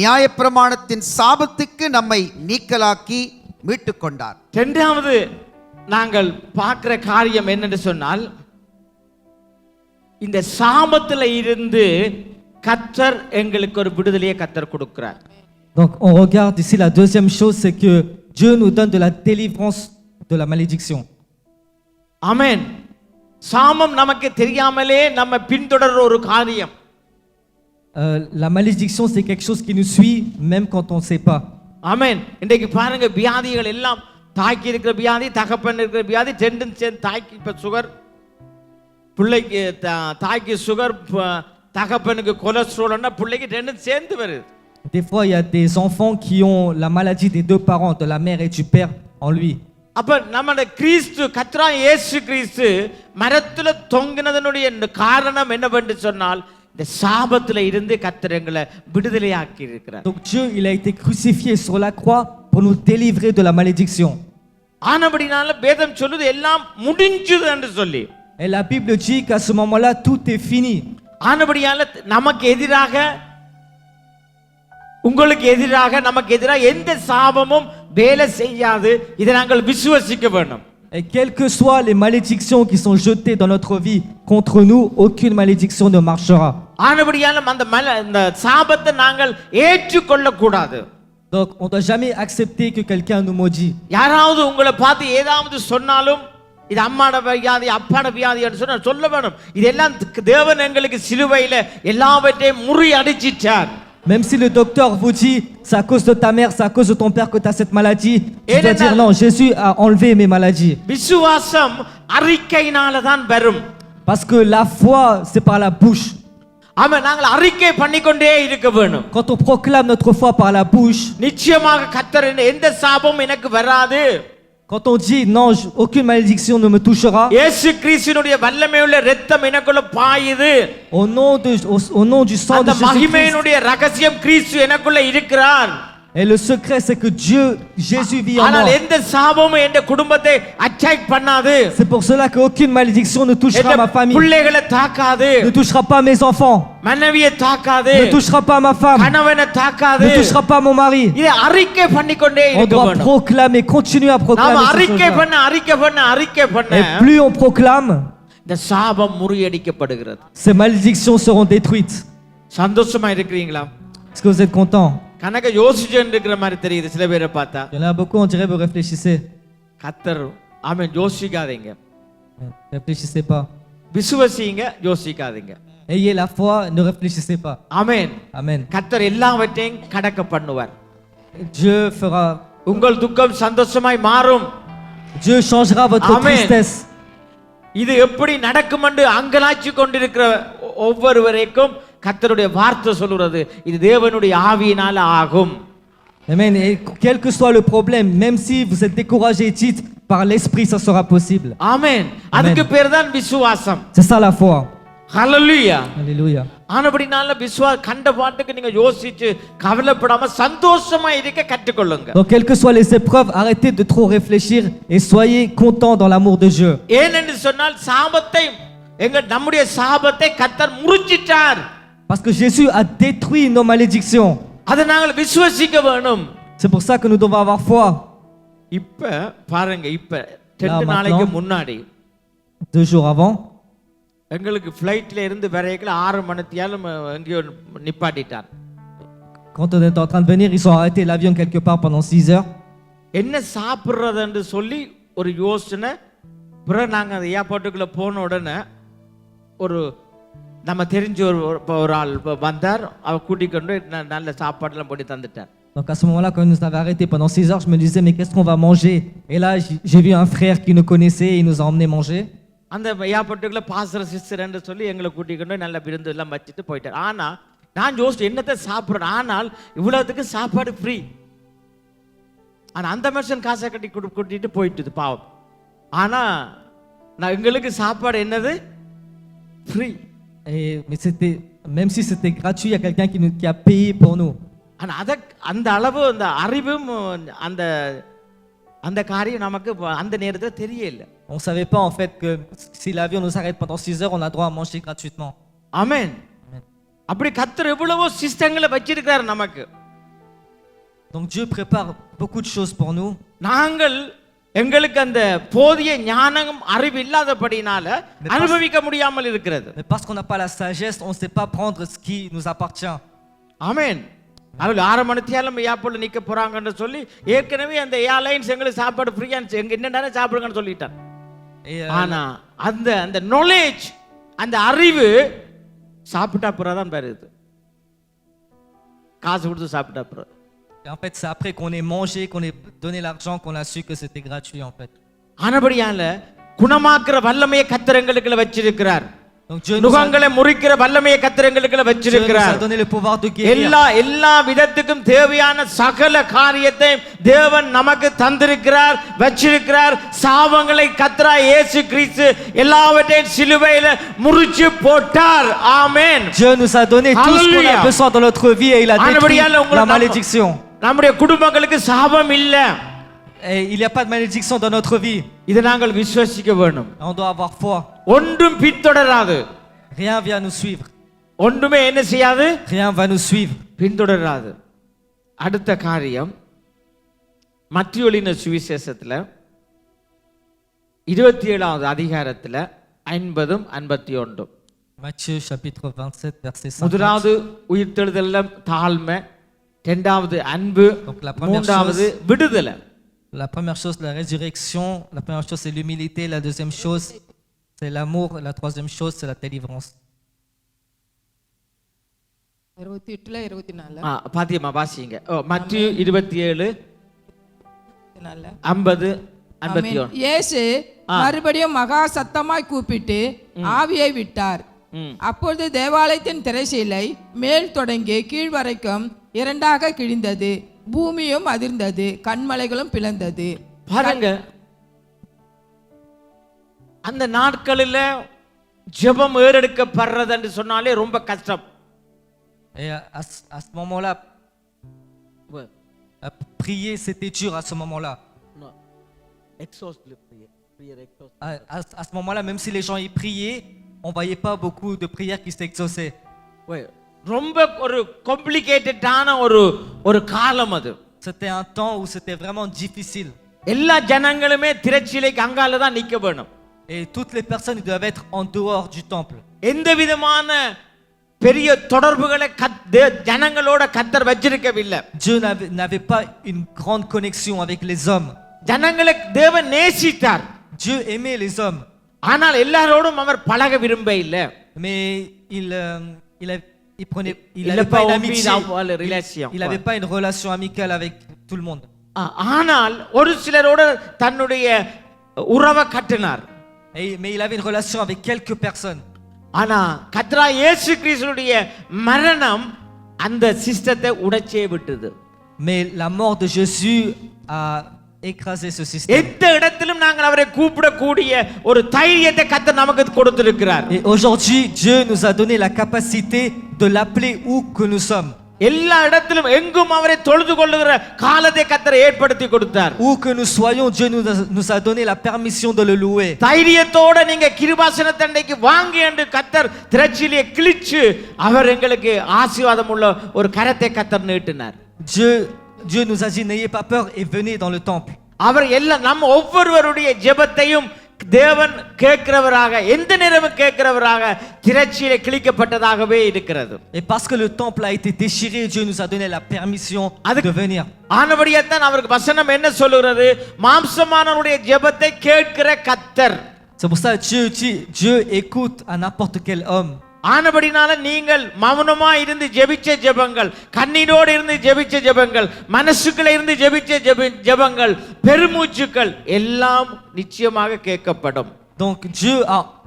நியாயப்பிரமாணத்தின் சாபத்துக்கு நம்மை நீக்கலாக்கி மீட்டுக் கொண்டார்.
இரண்டாவது நாங்கள் பார்க்கிற காரியம் என்னன்னு சொன்னால், இந்த சாபத்துல இருந்து கர்த்தர் எங்களுக்கு ஒரு விடுதலையை கர்த்தர் கொடுக்கிறார்.
Donc on regarde ici la deuxième chose, c'est que Dieu nous donne de la délivrance de la malédiction.
ஆமென். சாபம் நமக்கு தெரியாமலே நம்ம பின்தொடர்ற ஒரு காரியம்.
La malédiction, c'est quelque chose qui nous suit même quand on ne sait pas.
ஆமென். இன்றைக்கு பாருங்க, வியாதிகள் எல்லாம் தாய்க்கு இருக்கிற வியாதி, தகப்பன் இருக்கிற வியாதி, ரெண்டும் சேர்ந்து தாய்க்கு இப்ப சுகர், பிள்ளைக்கு தாய்க்கு சுகர், தகப்பனுக்கு கொலஸ்ட்ரால்னா பிள்ளைக்கு ரெண்டும் சேர்ந்து வருது.
Des fois, il y a des enfants qui ont la maladie des deux parents, de la mère et du père en lui.
அப்ப நம்முடைய கிறிஸ்து கர்த்தரா இயேசு கிறிஸ்து மரத்துல தொங்கினதனுடைய காரணம் என்னவென்று சொன்னால், இந்த சாபத்துல இருந்து கர்த்தர் எங்களை விடுதலையாக்கி இருக்கிறார்.
Donc Dieu, il a été crucifié sur la croix pour nous délivrer de la malédiction.
ஆனபடினால வேதம் சொல்லுது எல்லாம் முடிஞ்சது என்று சொல்லி.
Et la Bible dit qu'à ce moment-là, tout est fini.
ஆனபடியால நமக்கு எதிராக, உங்களுக்கு எதிராக, நமக்கு எதிராக எந்த சாபமும் வேலை செய்யாது. இதை நாங்கள் விசுவசிக்க வேண்டும்.
Et quelles que soient les malédictions qui sont jetées dans notre vie contre nous, aucune malédiction ne marchera.
ஆனபடியால அந்த சாபத்தை நாங்கள் ஏற்றுக்கொள்ள கூடாது.
Donc on ne doit jamais accepter que quelqu'un nous maudit.
யாராவது உங்களை பார்த்து ஏதாவது சொன்னாலும், இது அம்மாட வியாதி, அப்பாட வியாதி சொன்ன சொல்ல வேணும். இதெல்லாம் தேவன் எங்களுக்கு சிலுவையில எல்லாவற்றையும் முறியடிச்சிட்டார்.
Même si le docteur vous dit c'est à cause de ta mère, c'est à cause de ton père que tu as cette maladie, tu dois dire non, Jésus a enlevé mes maladies.
விசுவாசம் அறிக்கையினால தான் வரும்.
Parce que la foi, c'est par la bouche.
ஆமென். நாங்கள் அறிக்கை பண்ணிக்கொண்டே இருக்க வேணும்.
Quand on proclame notre foi par la bouche,
நிச்சயமாக கர்த்தர் எந்த சாபமும் எனக்கு வராது.
quand on dit non, aucune malédiction ne me touchera,
இயேசு கிறிஸ்துவினுடைய வல்லமையுள்ள இரத்தம் எனக்குள்ள பாயுது.
au nom du sang de
அந்த
Jésus-Christ.
மகிமையினுடைய ரகசியம் கிறிஸ்து எனக்குள்ள இருக்கிறார்.
Et le secret, c'est que Dieu, Jésus vit en
ஆனால்
moi.
எந்த சாபமும் என் குடும்பத்தை அட்டாக் பண்ணாது.
C'est pour cela qu'aucune malédiction ne touchera ma famille,
பிள்ளைகளை தாக்காது,
ne touchera pas mes enfants,
மனைவியை தாக்காது,
ne touchera pas ma femme,
கணவனை தாக்காது.
ne touchera pas mon mari.
இதை அறிக்கை பண்ணிக்கொண்டே
On
இருக்க
doit
வேண்டும்.
proclamer, continuer à
நாம
proclamer ces
அறிக்கை
choses-là.
பண்ண அறிக்கை பண்ண அறிக்கை பண்ண
Et plus on proclame,
இந்த சாபம் முறியடிக்கப்படுகிறது.
ces malédictions seront détruites.
சந்தோஷமா இருக்கிறீங்களா?
Est-ce que vous êtes contents?
கணக்க யோசிச்சுட்டு இருக்கிற மாதிரி தெரியுது சில பேரை பார்த்தா.
Il y en a beaucoup, on dirait vous réfléchissez.
கர்த்தர் ஆமென். யோசிக்காதீங்க,
Réfléchissez pas.
விசுவசிங்க, யோசிக்காதீங்க.
Ayez la foi, ne réfléchissez pas.
ஆமென்.
Amen.
கர்த்தர் எல்லாவற்றையும் கடக்க பண்ணுவார்.
Dieu fera,
உங்கள் துக்கம் சந்தோஷமாய் மாறும்.
Dieu changera votre
Amen.
tristesse.
இது எப்படி நடக்கும் என்று அங்கலாய்ச்சி கொண்டிருக்கிற ஒவ்வொருவரைக்கும் கர்த்தருடைய வார்த்தை சொல்கிறது, இது தேவனுடைய ஆவியினால ஆகும்.
Amen. Et quel que soit le problème, même si vous êtes découragé, dites par l'esprit, ça sera possible.
ஆமென். அதுக்கு பேர் தான் விசுவாசம்.
C'est ça la foi.
ஹல்லேலூயா.
Alléluia.
ஆனபடினால கண்ட பாட்டுக்கு நீங்க யோசிச்சு கவலைப்படாம சந்தோஷமா இருக்க கற்றுக்கொள்ளுங்க.
Donc, quelles que soient les épreuves, arrêtez de trop réfléchir et soyez contents dans l'amour de Dieu.
ஏனென்று சொன்னால் சாபத்தை நம்முடைய சாபத்தை கர்த்தர் முறிச்சிட்டார்.
Parce que Jésus a détruit nos malédictions.
அதை நாங்கள் விசுவசிக்க வேணும்.
C'est pour ça que nous devons avoir foi.
இப்ப பாருங்க, இப்ப 2
நான்
நாளைக்கு
மட்டும்
முன்னாடி
2 jours avant,
எங்களுக்கு ஃப்ளைட்ல இருந்து வரைக்கும் 6 மணித்தியாலும் எங்கேயோ நிப்பாட்டிட்டார்.
quand on est en train de venir, ils ont arrêté l'avion quelque part pendant 6 heures.
என்ன சாப்பிட்றதுன்னு சொல்லி ஒரு யோசனை. பிறகு நாங்கள் அந்த ஏர்போர்ட்டுக்குள்ள போன உடனே ஒரு நம்ம தெரிஞ்ச ஒரு ஆள் வந்தார். அவர் கூட்டிக் கொண்டு நல்ல சாப்பாடுலாம் போட்டு தந்துட்டார்.
Donc à ce moment-là, quand ils nous avaient arrêtés pendant 6 heures, je me disais, mais qu'est-ce qu'on va manger? Et là, j'ai vu un frère qui nous connaissait et il nous a emmené manger.
அந்த ஏர்போர்ட்டுக்குள்ள pastor sister என்று சொல்லி எங்களை கூட்டிக் கொண்டு நல்ல விருந்து எல்லாம் வச்சுட்டு போயிட்டார். ஆனா நான் யோசிச்சு என்னத்தை சாப்பிட்றேன், ஆனால் இவ்வளவுக்கு சாப்பாடு ஃப்ரீ. ஆனா அந்த மனுஷன் காசை கட்டி கூட்டிட்டு போயிட்டுது பாவம். ஆனா நான் எங்களுக்கு சாப்பாடு என்னது free.
Mais c'était, même si c'était gratuit, il y a quelqu'un qui a payé pour nous.
ஆனா அந்த அளவு அந்த அறிவும் அந்த அந்த காரியம் நமக்கு அந்த நேரத்தில் தெரியல.
On ne savait pas en fait que si l'avion nous arrête pendant 6 heures, on a droit à manger gratuitement.
ஆமென். அப்படி கர்த்தர் எவ்வளவோ சிஸ்டங்களை வச்சிருக்காரு நமக்கு.
Donc Dieu prépare beaucoup de choses pour nous.
நாங்கள் எங்களுக்கு அந்த போதிய ஞானம் அறிவு இல்லாதபடினால அனுபவிக்க முடியாமல் இருக்கிறது.
Mais parce qu'on n'a pas la sagesse, on ne sait pas prendre ce qui nous appartient.
ஆமென். அவங்க 6 மணித்தியாலும் ஏர்போர்ட்ல நிக்க போறாங்கன்னு சொல்லி ஏற்கனவே அந்த ஏர்லைன்ஸ் எங்களுக்கு சாப்பாடு ஃப்ரீயா எங்க என்னடா சாப்பிடுங்கன்னு சொல்லிட்டாங்க. ஆனா அந்த அந்த knowledge, அந்த அறிவு சாப்பிட்டா பிறகுதான் வருது. காசு கொடுத்து சாப்பிட்டா பிறகு.
Et en fait, c'est après qu'on ait mangé, qu'on ait donné l'argent, qu'on a su que c'était gratuit en fait.
ஆனபடியால குணமாக்குற வல்லமையை கர்த்தர் எங்களுக்குள்ள வச்சிருக்கிறார்.
Donc Dieu nous
நுகங்களை முறிக்கிற வல்லமையை கர்த்தர் எங்களுக்குள்ள
a
வச்சிருக்கிறார்.
donné le pouvoir de guérir.
எல்லா விதத்துக்கும் தேவையான சகல காரியத்தை தேவன் நமக்கு தந்திருக்கிறார், வச்சிருக்கிறார். சாபங்களை கர்த்தராகிய இயேசு கிறிஸ்து எல்லாவற்றையும் சிலுவையில முறிச்சு போட்டார். ஆமென்.
Dieu nous a donné tout ce qu'on a besoin dans notre vie et il a détruit la malédiction.
நம்முடைய குடும்பங்களுக்கு சாபம் இல்ல.
Et il n'y a pas de malédiction dans notre vie.
இதை நாங்கள் விசுவாசிக்க வேண்டும்.
On doit avoir foi.
ஒன்றும் பின்தொடராது.
Rien vient nous suivre.
ஒன்றுமே என்ன செய்யாது?
Rien va nous suivre.
பின்தொடராது. அடுத்த காரியம் மத்தேயு எழுதின சுவிசேஷத்துல 27வது அதிகாரத்துல 50 51.
Matthieu chapitre 27 verset 50.
முதலாவது உயிர்த்தெழுதல்ல தாழ்மை, இரண்டாவது அன்பு,
Donc la première
மூன்றாவது
chose,
விடுதலை.
la première chose, la résurrection. La première chose, c'est l'humilité. La deuxième chose, c'est l'amour. La troisième chose, c'est la délivrance.
28ல 24
பாத்தியமா வாசிங்க. மத்தேயு 27
24.
50 51.
இயேசு மறுபடியும் மகா சத்தமாய் கூப்பிட்டு ஆவியை விட்டார். அப்பொழுது தேவாலயத்தின் திரைச்சீலை மேல் தொடங்கி கீழ் வரைக்கும் இரண்டாக கிழிந்தது. பூமியும் அதிர்ந்தது, கண்மலைகளும் பிளந்தது.
பாருங்க, அந்த நாட்களில் ஜெபம் ஏறெடுக்கப்படுறது என்று சொன்னாலே ரொம்ப கஷ்டம்.
Et à ce moment-là, prier, c'était dur à ce moment-là. À ce moment-là, même si les gens y priaient, on ne voyait pas beaucoup de prières qui s'exauçaient.
ரொம்ப ஒரு காம்ப்ளிகேட்டடான ஒரு காலம் அது.
C'était un temps où c'était vraiment difficile.
எல்லா ஜனங்களுமே திரைச்சீலைக்கு அங்கால தான் நிக்க வேணும்.
Et toutes les personnes doivent être en dehors du temple.
எந்த விதமான பெரிய தொடர்புகளை ஜனங்களோட கர்த்தர் வச்சிருக்கவில்லை.
Dieu n'avait pas une grande connexion avec les hommes.
ஜனங்களை தேவன் நேசித்தார்.
Dieu aimait les hommes.
ஆனால் எல்லாரோடும் அவர் பழக விரும்ப இல்லை.
Mais il n'avait pas une amitié. Il n'avait pas une relation amicale avec tout le monde.
ஆனால் ஒரு சிலரோடு தன்னுடைய உறவை கட்டினார்.
Mais il avait une relation avec quelques personnes.
ஆனா கர்த்தராகிய இயேசு கிறிஸ்துவுடைய மரணம் அந்த சிஸ்டத்தை உடைச்சே விட்டது.
Mais la mort de Jésus a écrasé ce système.
எந்த இடத்திலும் நாங்கள் அவரை கூப்பிடக்கூடிய ஒரு தைரியத்தை கர்த்தர் நமக்கு கொடுத்திருக்கிறார்.
Et aujourd'hui, Dieu nous a donné la capacité de l'appeler où que nous sommes.
எல்லா இடத்திலும் எங்கும் அவரை தொழுது கொள்ளுகிற காலத்தை கர்த்தர் ஏற்படுத்தி கொடுத்தார்.
Où que nous soyons, Dieu nous a donné la permission de le louer.
தைரியத்தோட நீங்க கிருபாசன தண்டைக்கு வாங்க என்று கர்த்தர் திரைச்சீலையை கிழிச்சு அவர் எங்களுக்கு ஆசீர்வாதம் உள்ள ஒரு கரத்தை கர்த்தர் நீட்டினார்.
Dieu Dieu nous a dit n'ayez pas peur et venez dans le temple.
அவர் எல்லாம் நம்ம ஒவ்வொருவருடைய ஜெபத்தையும் தேவன் கேட்கிறவராக எந்த நேரமும் கேட்கிறவராக திரைச்சீலை கிழிக்கப்பட்டதாகவே இருக்கிறது.
Et parce que le temple a été déchiré, Dieu nous a donné la permission de venir.
ஆனபடியாத்தான் அவருக்கு வசனம் என்ன சொல்லுகிறது? மாம்சமானவருடைய ஜெபத்தை கேட்கிற கர்த்தர்.
C'est pour ça que Dieu écoute à n'importe quel homme.
ஆனபடினால நீங்கள் மௌனமா இருந்து ஜெபிச்ச ஜெபங்கள், கண்ணீரோடு இருந்து ஜெபிச்ச ஜெபங்கள், மனசுக்குள்ள இருந்து ஜெபிச்ச ஜெபங்கள், பெருமூச்சுக்கள் எல்லாம் நிச்சயமாக கேட்கப்படும்.
Donc Dieu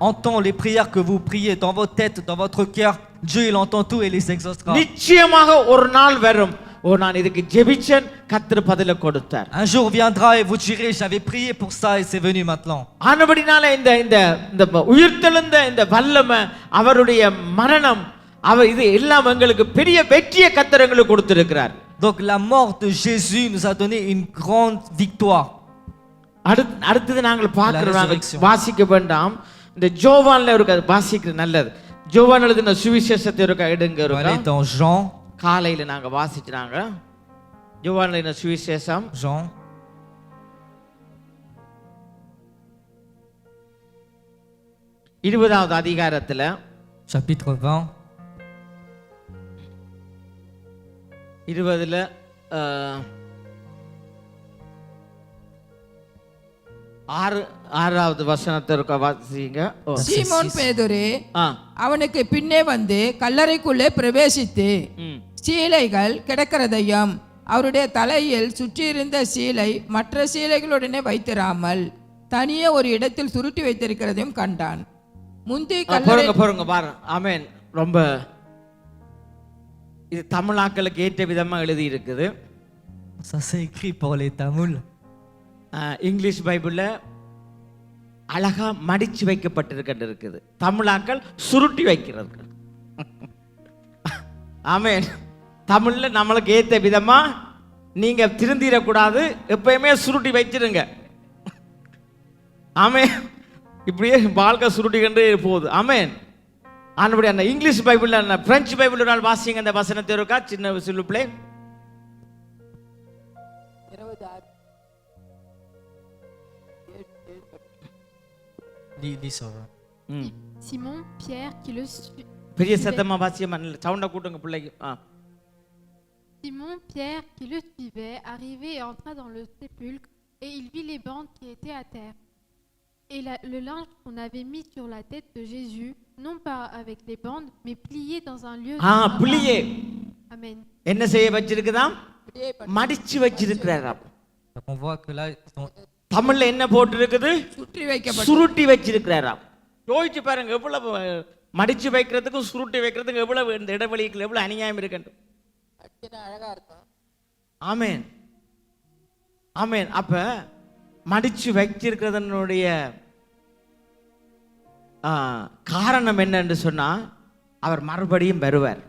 entend les prières que vous priez dans votre tête, dans votre cœur. Dieu il entend tout et les exaucera.
நிச்சயமாக ஒரு நாள் வரும், ஓ நான் இதுக்கு ஜெபிச்சேன், கர்த்தர் பதில கொடுத்தார்.
Un jour viendra et vous direz j'avais prié pour ça et c'est venu maintenant.
ஆனபடினால இந்த இந்த இந்த உயிர்த்தெழுந்த இந்த வல்லமை, அவருடைய மரணம், அவர் இது எல்லாம் எங்களுக்கு பெரிய வெற்றியை கர்த்தர் எங்களுக்கு கொடுத்திருக்கிறார்.
Donc la mort de Jésus nous a donné une grande victoire.
அடுத்தது நாங்கள் பார்க்கிறோம், வாசிக்க வேண்டாம். இந்த ஜோவான்ல இருக்க வாசிக்கிற நல்லது. ஜோவான் எழுதின சுவிசேஷத்தை இருக்க எடுங்க
Allez dans Jean.
காலையில நாங்க வாசிச்சாங்க. யோவான் எழுதின சுவிசேஷம்
Jean
20வது அதிகாரத்துல
chapitre 20
20ல 6வது வசனத்தை இருக்க வாசிங்க.
சீமோன் பேதுரு
ஆ
அவனுக்கு பின்னே வந்து கல்லறைக்குள்ளே பிரவேசித்து
ம்
சீலைகள் கிடக்கிறதையும் அவருடைய தலையில் சுற்றியிருந்த சீலை மற்ற சீலைகளுடனே வைத்திராமல் தனியே ஒரு இடத்தில் சுருட்டி வைத்திருக்கிறதையும் கண்டான். முந்தி கல்லறை
போறங்க பாரு. ஆமென். ரொம்ப இது தமிழாக்களுக்கு ஏற்ற விதமா எழுதி இருக்குது.
ça c'est écrit pour les Tamouls.
English பைபிள்ல அழகா மடிச்சு வைக்கப்பட்டிருக்கிறது இருக்குது. தமிழாக்கள் சுருட்டி வைக்கிறது. ஆமென். தமிழ்ல நம்மளுக்கு ஏத்த விதமா நீங்க திருந்திடக்கூடாது, எப்பயுமே சுருட்டி வச்சிருங்க. ஆமென். இப்படியே வாழ்க்கை சுருட்டி கண்டு போகுது. ஆமென். ஆனபடி அந்த இங்கிலீஷ் பைபிள்ல அந்த பிரெஞ்சு பைபிள் நாள் வாசிங்க அந்த வசனத்தை இருக்கா சின்ன சிலுப்பிளே.
Lis ça.
Simon Pierre qui le
பெரிய சத்தமா வாசியமா சவுண்ட கூட்டுங்க பிள்ளைக்கு.
Simon Pierre qui le suivait arrivait et entra dans le sépulcre et il vit les bandes qui étaient à terre et le linge qu'on avait mis sur la tête de Jésus, non pas avec les bandes mais plié dans un lieu.
plié.
Amen.
என்ன செய்ய வச்சிருக்குதாம்? மடிச்சு வச்சிருக்கிறாராம்.
On voit que là
தமிழ்ல என்ன போட்டு இருக்குது? சுருட்டி வச்சிருக்கிறாராம். யோசிச்சு பாருங்க, எவ்வளவு மடிச்சு வைக்கிறதுக்கும் சுருட்டி வைக்கிறதுக்கும் எவ்வளவு இந்த இடைவெளிக்கு எவ்வளவு அநியாயம் இருக்கு.
அழகா இருக்கும்.
ஆமென் ஆமென். அப்ப மடிச்சு வச்சிருக்கிறதனுடைய காரணம் என்னன்னு சொன்னா, அவர் மறுபடியும் வருவார்.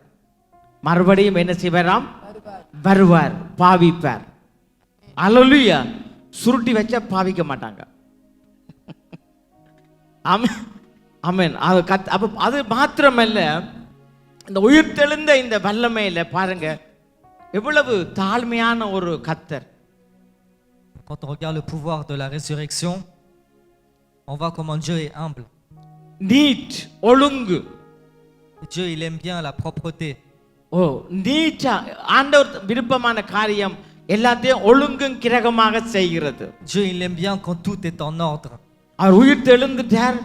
மறுபடியும் என்ன செய்வாராம்? வருவார், பாவிப்பார். அல்லேலூயா. சுருட்டி வச்சா பாவிக்க மாட்டாங்க. ஆமென் ஆமென். அது மாத்திரமல்ல, இந்த உயிர்த்தெழுந்த இந்த வல்லமையில பாருங்க எவ்வளவு தாழ்மையான ஒரு கர்த்தர்.
quand on regarde le pouvoir de la résurrection, on voit comment Dieu est humble.
Neat ஒழுங்கு.
Dieu il aime bien la propreté.
ஓ நீட்டா ஆண்டவர் விருப்பமான காரியம் எல்லாத்தையும் ஒழுங்கும் கிரகமாக செய்கிறது.
Dieu il aime bien quand tout est en ordre.
அவர் உயிர்த்தெழுந்துட்டார்,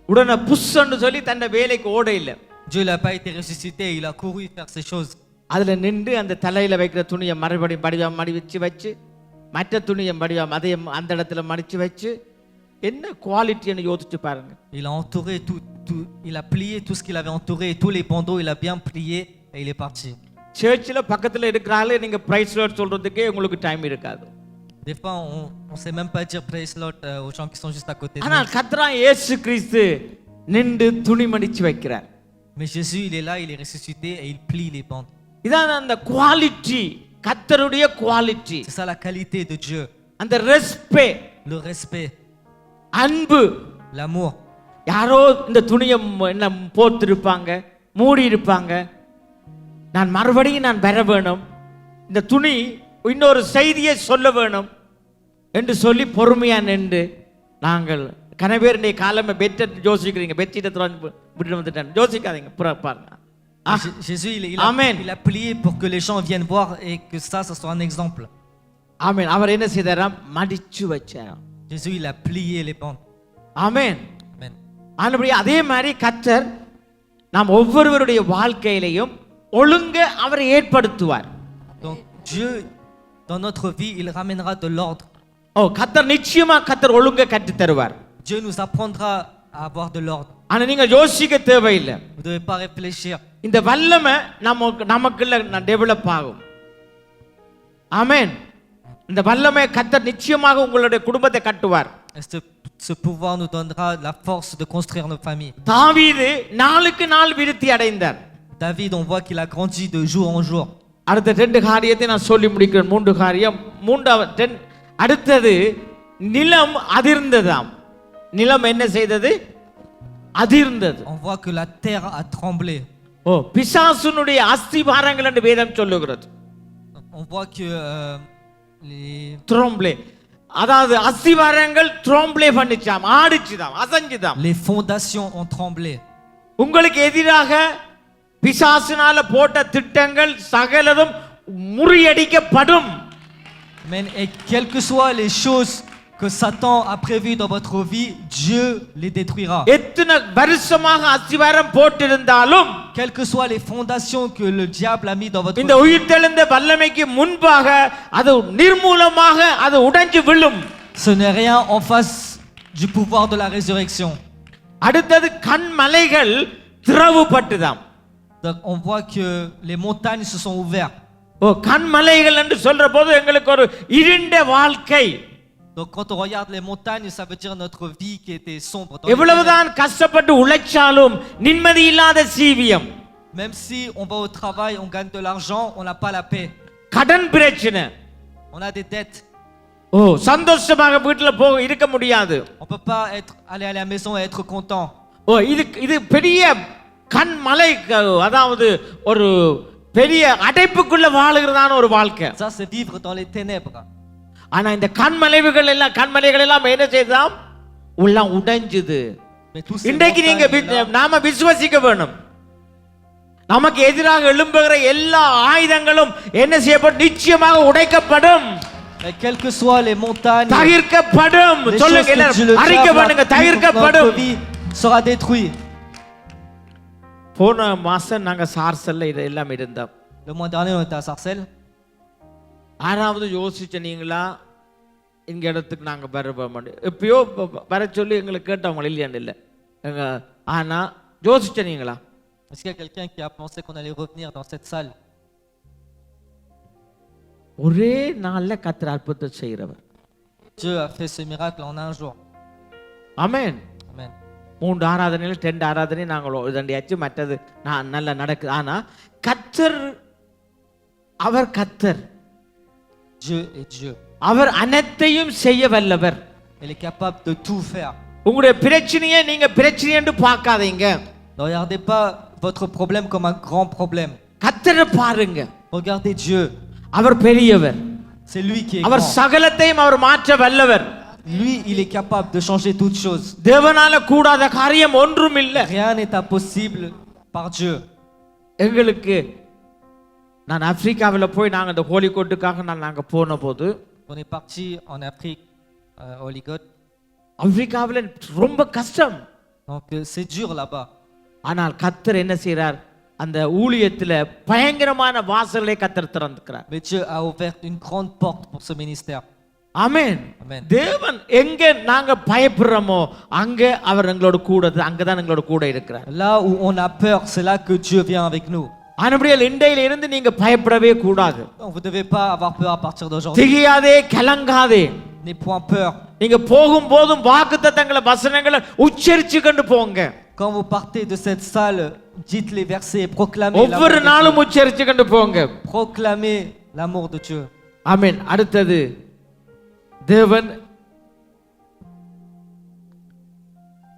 உடனே புஷ்ன்னு சொல்லி தன்னை வேலைக்கு ஓட இல்லை.
Dieu n'a pas été ressuscité, il a couru faire ces choses.
அதுல நின்று அந்த தலையில வைக்கிற துணியை மறுபடியும் படிவம் மடிச்சு மற்ற துணியை படிவம் அதையும் அந்த இடத்துல மடிச்சு வச்சு என்ன குவாலிட்டின்னு யோசிச்சு பாருங்க.
Il a entouré tout, il a plié tout ce qu'il avait entouré et tous les bandeaux il a bien plié et il est parti.
சர்ச்சில் பக்கத்துல இருக்கிறாங்களே நீங்க பிரைஸ் லார்ட் சொல்றதுக்கே உங்களுக்கு டைம் இருக்காது.
Des fois on sait même pas dire praise Lord aux gens qui sont juste à côté de
ஆனா
nous.
கர்த்தராகிய இயேசு கிறிஸ்து நின்று துணி மடிச்சு வைக்கிறார்.
Mais Jésus il est là, il est ressuscité et il plie les bandes.
இதான் அந்த குவாலிட்டி, கர்த்தருடைய quality.
C'est ça la qualité de Dieu.
அந்த ரெஸ்பெக்ட்,
Le respect,
அன்பு.
l'amour.
யாரோ இந்த துணியை என்ன போத்திருப்பாங்க, மூடி இருப்பாங்க, நான் மறுபடியும் நான் வர வேணும், இந்த துணி இன்னொரு செய்தியை சொல்ல வேணும் என்று சொல்லி பொறுமையா நின்று நாங்கள் கனவேருடைய காலமே பெற்ற யோசிக்கிறீங்க பெற்றிட்ட விட்டு வந்துட்டேன் யோசிக்காதீங்க பாருங்க
Jésus,
Amen.
il a plié pour que les gens viennent voir et que ça soit un exemple.
ஆமென். அவர் என்ன செய்தாராம்? மடிச்சு வச்சாராம்.
Jésus, il a plié les bandes.
Amen.
Amen.
ஆனபடி அதே மாதிரி கர்த்தர் நாம் ஒவ்வொருவருடைய வாழ்க்கையிலையும் ஒழுங்க அவரை ஏற்படுத்துவார்.
Donc Dieu, dans notre vie, il ramènera de l'ordre.
கர்த்தர் நிச்சயமா கர்த்தர் ஒழுங்க கற்றுத் தருவார்.
Dieu nous apprendra à avoir de l'ordre.
ஆனா நீங்க யோசிக்க தேவையில்லை.
Vous ne devez pas réfléchir.
இந்த வல்லமை நமக்குள்ள டெவலப் ஆகும். ஆமென். இந்த வல்லமை கர்த்தர் நிச்சயமாக உங்களுடைய குடும்பத்தை கட்டுவார்.
Ce pouvoir nous donnera la force de construire nos familles.
தாவீது நாளுக்கு நாள் விருத்தி அடைந்தார்.
David, on voit qu'il a grandi de jour en jour.
அடுத்த 2 காரியத்தை நான் சொல்லி முடிக்கிறேன். 3 காரியம். அடுத்தது நிலம் அதிர்ந்ததாம். நிலம் என்ன செய்தது? அதிர்ந்தது.
On voit que la terre a tremblé.
பிசாசுனுடைய அஸ்திபாரங்கள் என்று வேதம் சொல்லுகிறது.
On voit que les
ட்ரோம்ப்ளே அதாவது அஸ்திபாரங்கள் ட்ரோம்ப்ளே பண்ணிச்சாம், ஆடிச்சுதாம், அசைஞ்சுதாம்.
les fondations ont tremblé.
உங்களுக்கு எதிராக பிசாசினால போட்ட திட்டங்கள் சகலதும் முறியடிக்கப்படும்.
Amen. Et quelles que soient les choses que Satan a prévues dans votre vie, Dieu les détruira.
எத்தனை வருஷமாக அஸ்திபாரம் போட்டிருந்தாலும்
Quelles que soient les fondations que le diable a mis dans votre
இந்த
vie,
உயிர்த்தெழுந்த வல்லமைக்கு முன்பாக அது நிர்மூலமாக அது உடைஞ்சு விழும்.
ce n'est rien en face du pouvoir de la résurrection.
அடுத்தது கண்மலைகள் திறவுபட்டுதாம்.
Donc on voit que les montagnes se sont ouvertes.
கண்மலைகள் என்று சொல்ற போது எங்களுக்கு ஒரு இருண்ட வாழ்க்கை.
Donc quand on regarde les montagnes, ça veut dire notre vie qui était sombre.
எவ்வளவுதான் கஷ்டப்பட்டு உழைச்சாலும் நிம்மதி இல்லாத ஜீவியம்.
Même si on va au travail, on gagne de l'argent, on n'a pas la paix.
கடன் பிரச்சனை.
On a des dettes.
சந்தோஷமாக வீட்டுல இருக்க முடியாது.
On peut pas aller à la maison et être content.
இது பெரிய கண்மலை, அதாவது ஒரு பெரிய அடைப்புக்குள்ள வாழுகிறதான ஒரு வாழ்க்கை.
Ça c'est vivre dans les ténèbres.
ஆனா இந்த கண்மலைகள் எல்லாம் என்ன செய்தாம்? எல்லாம் உடைஞ்சது. இன்றைக்கு நீங்க நாம விசுவாசிக்க வேணும். நமக்கு எதிராக எழும்புகிற எல்லா ஆயுதங்களும் என்ன செய்யப்படும்? நிச்சயமாக உடைக்கப்படும்.
Quelles que soient les montagnes,
தகிர்க்கப்படும். சொல்லுங்க எல்லாரும், அறிக்கை பண்ணுங்க, தகிர்க்கப்படும்.
Notre vie sera détruite.
போன மாசம் நாங்க சார்சல்ல இதெல்லாம் இருந்தோம்.
Le mois dernier on était à Sarcelles.
ஆறாவது யோசிச்ச நீங்களா இங்க இடத்துக்கு நாங்க வருவோம்? எப்பயோ வர சொல்லி எங்களுக்கு கேட்டவங்க இல்லையான்னு இல்லை. ஆனா யோசிச்ச நீங்களா?
Est-ce qu'il y a quelqu'un qui a pensé qu'on allait revenir dans cette salle?
ஒரே நாள்ல கர்த்தர் அற்புதத்தை செய்கிறவர்.
Dieu a fait ce miracle en un jour.
Amen.
Amen.
3 ஆராதனையில் 2 ஆராதனை நாங்கள் இதண்டியாச்சு, மற்றது நல்லா நடக்குது. ஆனா கர்த்தர், அவர் கர்த்தர்,
Dieu est Dieu.
அவர் அனைத்தையும் செய்ய வல்லவர்.
Il est capable de tout faire.
உங்களுடைய பிரச்சனையை நீங்க பிரச்சனை என்று பார்க்காதீங்க.
Ne regardez pas votre problème comme un grand problème.
கர்த்தரை பாருங்க.
Regardez Dieu.
அவர் பெரியவர்.
C'est lui qui est
அவர்
grand.
சகலத்தையும் அவர் மாற்ற வல்லவர்.
Lui, il est capable de changer toutes choses.
தேவனால கூடாத காரியம் ஒன்றும் இல்லை.
Rien n'est impossible par Dieu.
எங்களுக்கு நான் ஆப்பிரிக்காவில் போய் நாங்கள் இந்த ஹோலிகோட்டுக்காக நாங்கள் போன போது,
On est parti en Afrique, Holy God.
ஆப்பிரிக்காவில் ரொம்ப கஷ்டம்.
Donc c'est dur là-bas.
ஆனால் கர்த்தர் என்ன செய்றார்? அந்த ஊழியத்துல பயங்கரமான வாசல்களை கர்த்தர் திறந்துக்கிறார்.
Mais Dieu a ouvert une grande porte pour ce ministère.
Amen.
Amen.
தேவன் எங்க நாங்க பயப்படுறோமோ அங்க அவர் எங்களோட கூட, அங்கதான் எங்களோட கூட இருக்கிறார்.
Là où on a peur, c'est là que Dieu vient avec nous.
ஆனபடியால் இன்றையில இருந்து நீங்க பயப்படவே கூடாது.
Donc vous devez pas avoir peur à partir d'aujourd'hui.
திகையாதே, கலங்காதே.
N'ayez point peur.
நீங்க போகும்போதும் வாக்குத்தத்தங்களை வசனங்களை உச்சரிச்சு கொண்டு போங்க.
Quand vous partez de cette salle, dites les versets, proclamez
ஒவ்வொரு நாளும் உச்சரிச்சு கொண்டு போங்க.
Proclamez l'amour de Dieu.
ஆமென். அடுத்தது தேவன்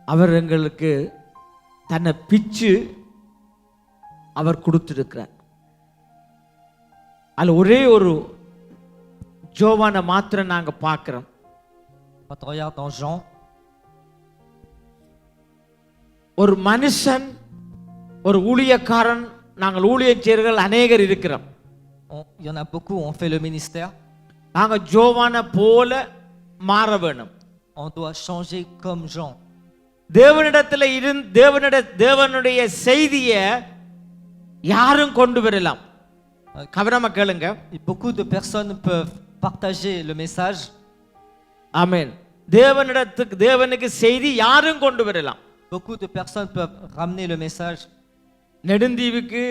அவர் எங்களுக்கு தன்னை பிச்சு அவர் கொடுத்திருக்கிறார். அதுல ஒரே ஒரு ஜோவானை மாத்திரம் நாங்க பார்க்கிறோம்.
Quand on regarde dans Jean,
ஒரு மனுஷன், ஒரு ஊழியக்காரன், நாங்கள் ஊழியச்சேர்கள் அநேகர் இருக்கிறோம்.
il y en a beaucoup, on fait le ministère.
நாங்க ஜோவானை போல மாற வேணும்.
On doit changer comme Jean.
தேவனிடத்துல தேவனுடைய செய்தியை யாரும் கொண்டு வரலாம். கவனமா கேளுங்க.
Et beaucoup de personnes peuvent partager le message.
ஆமென். தேவனுக்கு செய்தி யாரும் கொண்டு வரலாம்.
Beaucoup de personnes peuvent ramener le message.
நெடுந்தீவுக்கு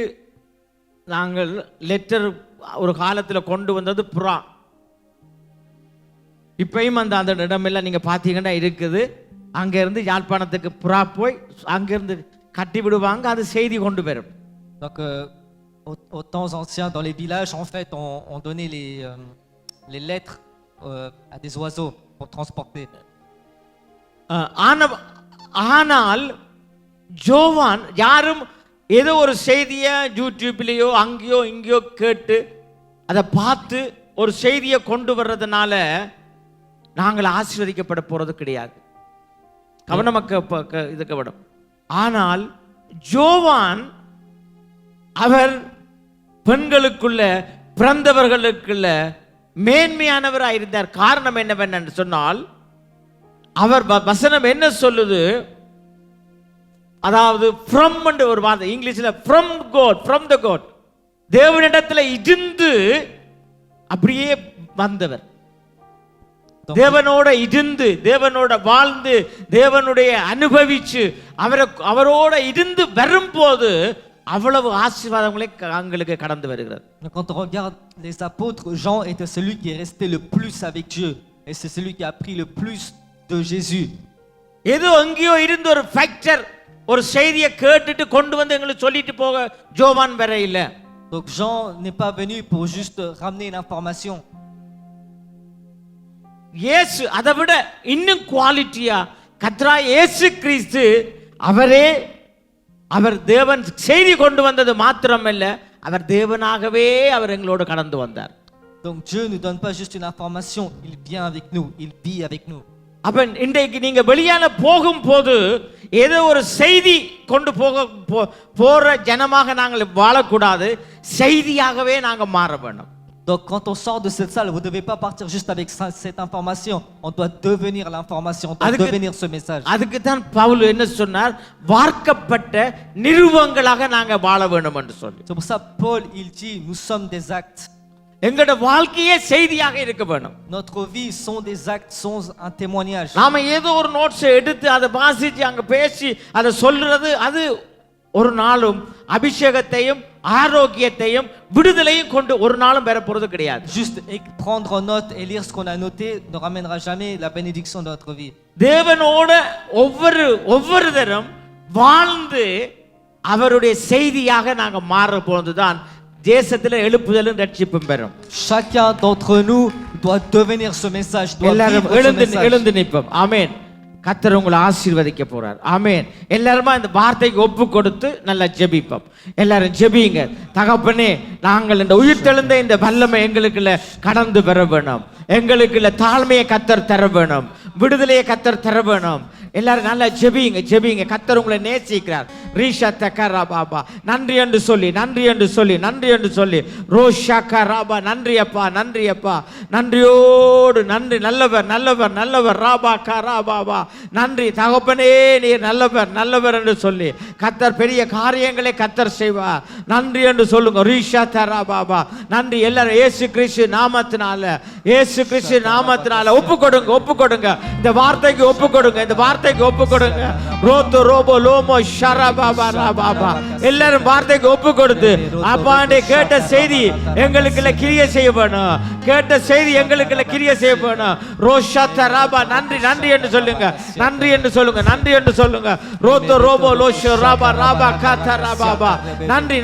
நாங்கள் லெட்டர் ஒரு காலத்துல கொண்டு வந்தது புறா. இப்பயும் அந்த இடமெல்லாம் நீங்க பாத்தீங்கன்னா இருக்குது. அங்க இருந்து யாழ்ப்பாணத்துக்கு புறா போய் அங்கிருந்து கட்டி விடுவாங்க, அது செய்தி கொண்டு வரும்.
Donc aux temps anciens dans les villages, en fait, on donnait les lettres à des oiseaux pour transporter.
ஆனால் ஜோவான் யாரும் ஏதோ ஒரு செய்தியை யூடியூப்லேயோ அங்கேயோ இங்கேயோ கேட்டு அதை பார்த்து ஒரு செய்தியை கொண்டு வர்றதுனால நாங்கள் ஆசீர்வதிக்கப்பட போறது கிடையாது. கவனமாக இதுக்கு விடும். ஆனால் ஜோவான் அவர் பெண்களுக்குள்ள பிறந்தவர்களுக்குள்ள மேன்மையானவராக இருந்தார். காரணம் என்னவென்று சொன்னால், அவர் வசனம் என்ன சொல்லுது, அதாவது ஃப்ரம் ஒரு வார்த்தை இங்கிலீஷ்ல from God, from the God, தேவனிடத்துல இருந்து அப்படியே வந்தவர். தேவனோட இருந்து, தேவனோட வாழ்ந்து, தேவனுடைய அனுபவிச்சு அவரோட இருந்து வரும்போது அவ்வளவு ஆசீர்வாதங்களை எங்களுக்கு கடந்து வருகிறது.
Quand on regarde les apôtres, Jean était celui qui est resté le plus avec Dieu et c'est celui qui a appris le plus de Jésus.
ஏதோ அங்கேயோ இருந்து ஒரு ஃபேக்டர் ஒரு செய்தியை கேட்டுட்டு கொண்டு வந்து எங்களுக்கு சொல்லிட்டு போக ஜோவான் வர இல்ல.
Donc Jean n'est pas venu pour juste ramener l'information.
இயேசு அதை விட இன்னும் குவாலிட்டியா கர்த்தராகிய இயேசு கிறிஸ்து அவரே, அவர் தேவன் செய்தி கொண்டு வந்தது மாத்திரமல்ல, அவர் தேவனாகவே அவர் எங்களோடு கடந்து வந்தார்.
Donc Dieu ne donne pas juste une information, il vient avec nous, il vit avec nous.
அப்ப இன்றைக்கு நீங்க வெளியால போகும்போது ஏதோ ஒரு செய்தி கொண்டு போற ஜனமாக நாங்கள் வாழக்கூடாது, செய்தியாகவே நாங்க மாற வேண்டும்.
Donc quand on sort de cette salle, vous ne devez pas partir juste avec cette information, on doit devenir l'information, on doit devenir ce message.
அதுக்கு தான் பவுல் என்ன சொன்னார், வார்க்கப்பட்ட நிருபங்களாக நாங்க வாழ வேண்டும் என்று சொல்லி.
C'est pour ça Paul il dit nous sommes des actes.
எங்களோட வாழ்க்கையே செய்தியாக இருக்க வேண்டும்.
Notre vie sont des actes, sont un témoignage.
நாம ஏதோ ஒரு நோட்ஸ் எடுத்து அதை வாசிச்சு அங்க பேசி அதை சொல்றது அது ஒரு நாளும் அபிஷேகத்தையும் ஆரோக்கியத்தையும் விடுதலையும் கொண்டு ஒரு நாளும் பெற போறது கிடையாது.
Juste prendre en note et lire ce qu'on a noté ne ramènera jamais la bénédiction de notre vie.
தேவனோட ஒவ்வொரு தரம் வாழ்ந்து அவருடைய செய்தியாக நாங்க மாற போதுதான் தேசத்துல எழுப்புதலும் ரட்சிப்பும் பெறும்.
Chacun d'entre nous doit devenir ce message, doit
எல்லாரும்
vivre ce message.
எழுந்து நிற்போம். ஆமென். கர்த்தர் உங்களை ஆசீர்வதிக்க போறார். ஆமென். எல்லாருமா இந்த வார்த்தைக்கு ஒப்பு கொடுத்து நல்லா ஜெபிப்போம். எல்லாரும் ஜெபிங்க. தகப்பனே, நாங்கள் இந்த உயிர்த்தெழுந்த இந்த வல்லமை எங்களுக்குள்ள கடந்து வர வேணும். எங்களுக்குள்ள தாழ்மையை கர்த்தர் தர வேணும், விடுதலையை கர்த்தர் தர வேணும். எல்லாரும் நல்லா ஜெபிங்க. கர்த்தர் உங்களை நேசிக்கிறார். ரீஷா தக்கரா பாபா, நன்றி என்று சொல்லி ரோஷா கராபா, நன்றி அப்பா, நன்றியோடு நன்றி. நல்லவர் ராபா கரா பாபா, நன்றி தகப்பனே, நீர் நல்லவர் என்று சொல்லி கர்த்தர் பெரிய காரியங்களை கர்த்தர் செய்வார். நன்றி என்று சொல்லுங்க. ரீஷா தரா பாபா, நன்றி. எல்லாரும் இயேசு கிறிஸ்து நாமத்தினால ஒப்பு கொடுங்க. இந்த வார்த்தைக்கு ஒப்பு கொடுங்க. ரோத்தோ ரோபோ லோமோ ஷரா பாபா ராபா, எல்லாரும் வார்த்தைக்கு ஒப்பு கொடுத்து அப்பாண்டே கேட்ட செய்தி எங்களுக்குள்ள கிரிய செய்ய வேணும். ரோஷா தராபா, நன்றி என்று சொல்லுங்க. ரோத்தோ ரோபோ லோஷோ ராபா காத்தரா பாபா, நன்றி.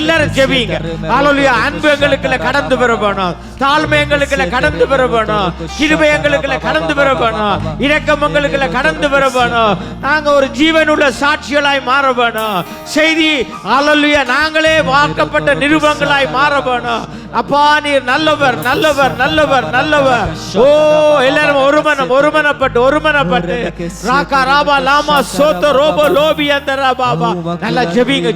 எல்லாரும் ஜெபிங்க. ஹalleluya. அன்பு எங்களுக்குள்ள கடந்து வர வேணும், தாழ்மை எங்களுக்குள்ள கடந்து வர வேணும், கிருபை எங்களுக்குள்ள கடந்து வர வேணும், இரக்கம் எங்களுக்குள்ள கடந்து வர வேணும். நாங்க ஒரு ஜீவனுள்ள சாட்சிகளாய் மாற வேணும். செய்தி ஹalleluya நாங்களே வாக்கப்பட்ட நிருபங்களாய் மாற வேணும். அப்பா நீர் நல்லவர் நல்லவர் நல்லவர் நல்லவர். ஓ எல்லாரும் ஒருமனப்பட்டு ராகா ராபா லாமா சோத ரோபோ லோபி அந்தரா பாபா. நல்லா ஜெபிங்க